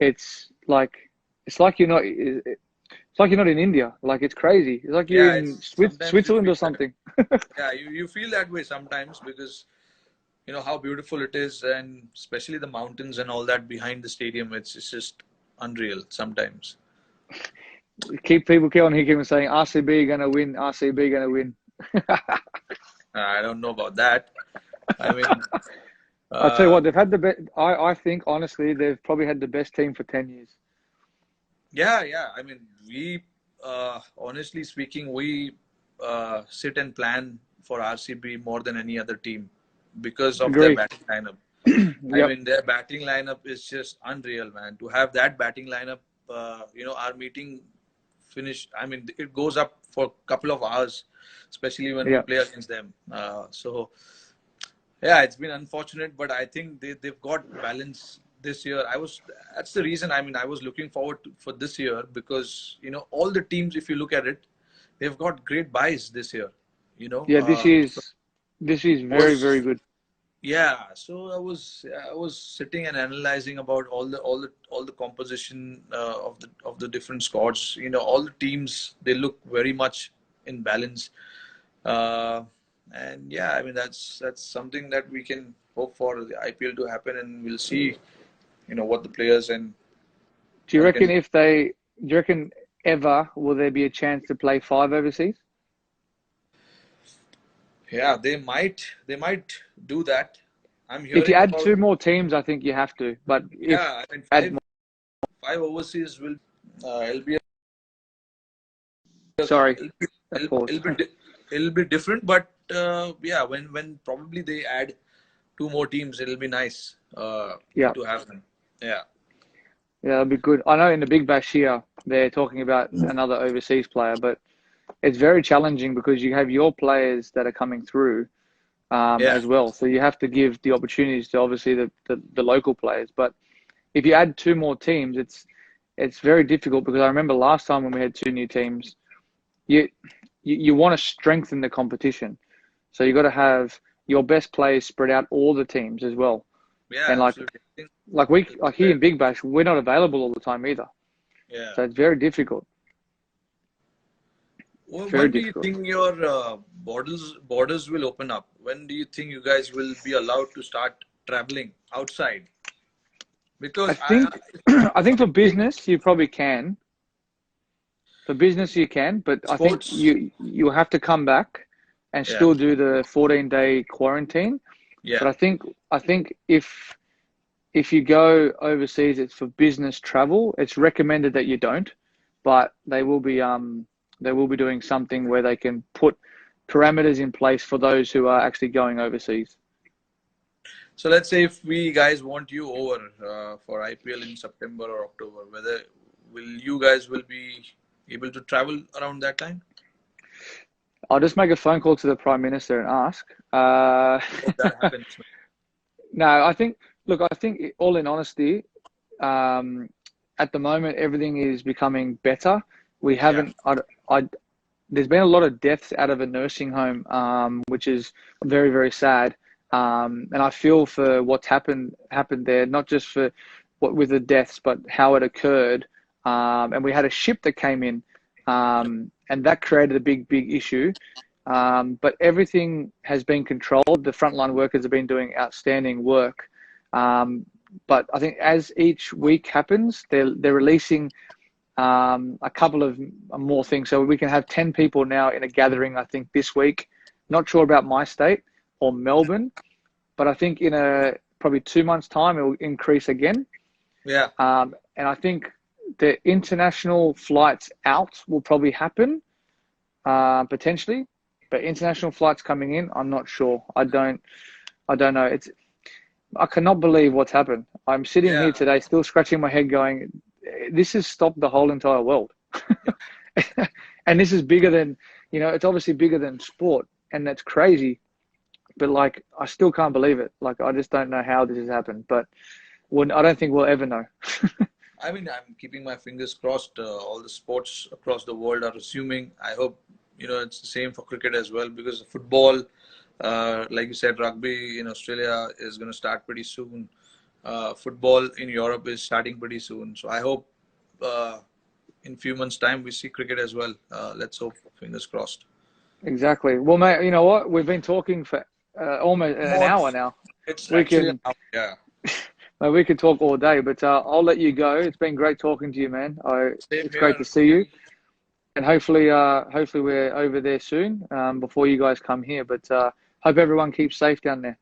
It's like it's like you're not. It's like you're not in India. Like it's crazy. It's like you're yeah. in It's sometimes you Switzerland feel or that. something. Yeah, you feel that way sometimes because how beautiful it is, and especially the mountains and all that behind the stadium. It's just unreal sometimes. Keep on here, keep saying RCB gonna win. RCB gonna win. I don't know about that. I mean, I tell you uh, what, they've had the best. I think honestly, they've probably had the best team for 10 years. yeah, yeah. I mean, we honestly speaking, we sit and plan for RCB more than any other team because of their Agree. batting lineup. I Yep. mean, their batting lineup is just unreal, man. To have that batting lineup, our meeting finished. I mean, it goes up for a couple of hours, especially when we Yep. play against them. So yeah, it's been unfortunate, but I think they've got balance this year. That's the reason. I mean, I was looking forward for this year because all the teams, if you look at it, they've got great buys this year. You know, Yeah. so This is I very very was good. yeah. So I was sitting and analyzing about all the composition of the different squads. All the teams they look very much in balance. Uh, and yeah, I mean that's something that we can hope for the IPL to happen, and we'll see, what the players and Do you all reckon can. if they? Do you reckon ever will there be a chance to play five overseas? Yeah, they might do that. I'm If you hearing add about. two more teams, I think you have to. But if Yeah, I mean add five more, five overseas will it'll be sorry, it'll be that it'll, pause. it'll be di- it'll be different, but yeah, when probably they add two more teams, it'll be nice Yeah, to have them. Yeah, yeah, that'd be good. I know in the Big Bash here they're talking about another overseas player, but it's very challenging because you have your players that are coming through yeah, as well. So you have to give the opportunities to obviously the local players. But if you add two more teams, it's very difficult because I remember last time when we had two new teams, you you want to strengthen the competition. So you got to have your best players spread out all the teams as well. Yeah, And absolutely. I think like here in Big Bash, we're not available all the time either. yeah. So it's very difficult. Well, Very when do you difficult. think your borders will open up? When do you think you guys will be allowed to start traveling outside? I Because think I think for business you probably can. For business you can, but I think sports, you have to come back and yeah, still do the 14-day quarantine. yeah. But I think if you go overseas, it's for business travel. It's recommended that you don't, but they will be doing something where they can put parameters in place for those who are actually going overseas. So let's say if we guys want you over for IPL in September or October, whether will you guys will be able to travel around that time? I'll just make a phone call to the Prime Minister and ask. Hope that happens. No, I think all in honesty, um, at the moment everything is becoming better. We Yeah, haven't, I, there's been a lot of deaths out of a nursing home, which is very, very sad. And I feel for what's happened there, not just for what with the deaths, but how it occurred. And we had a ship that came in, and that created a big, big issue. But everything has been controlled. The frontline workers have been doing outstanding work. But I think as each week happens, they're releasing a couple of more things. So we can have 10 people now in a gathering, I think, this week. Not sure about my state or Melbourne, but I think in probably 2 months' time, it will increase again. yeah. And I think the international flights out will probably happen, potentially, but international flights coming in, I'm not sure. I don't know. I cannot believe what's happened. I'm sitting Yeah, here today still scratching my head going, this has stopped the whole entire world. And this is bigger than, it's obviously bigger than sport, and that's crazy. But like, I still can't believe it. Like, I just don't know how this has happened, but I don't think we'll ever know. I mean, I'm keeping my fingers crossed. All the sports across the world are resuming. I hope it's the same for cricket as well, because football, like you said, rugby in Australia is going to start pretty soon. Football in Europe is starting pretty soon. So I hope in few months' time we see cricket as well. Let's hope. Fingers crossed. Exactly. Well, mate, you know what? We've been talking for almost an More, hour now. it's We actually can, yeah. mate, we could talk all day, but I'll let you go. It's been great talking to you, man. Same It's great here. to see you, and hopefully we're over there soon, before you guys come here. But hope everyone keeps safe down there.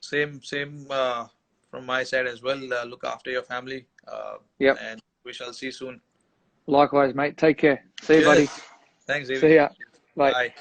Same from my side as well. Look after your family, Yep. and we shall see soon. Likewise, mate. Take care. See you, buddy. Cheers. Thanks, See Davey. ya. Bye. Bye.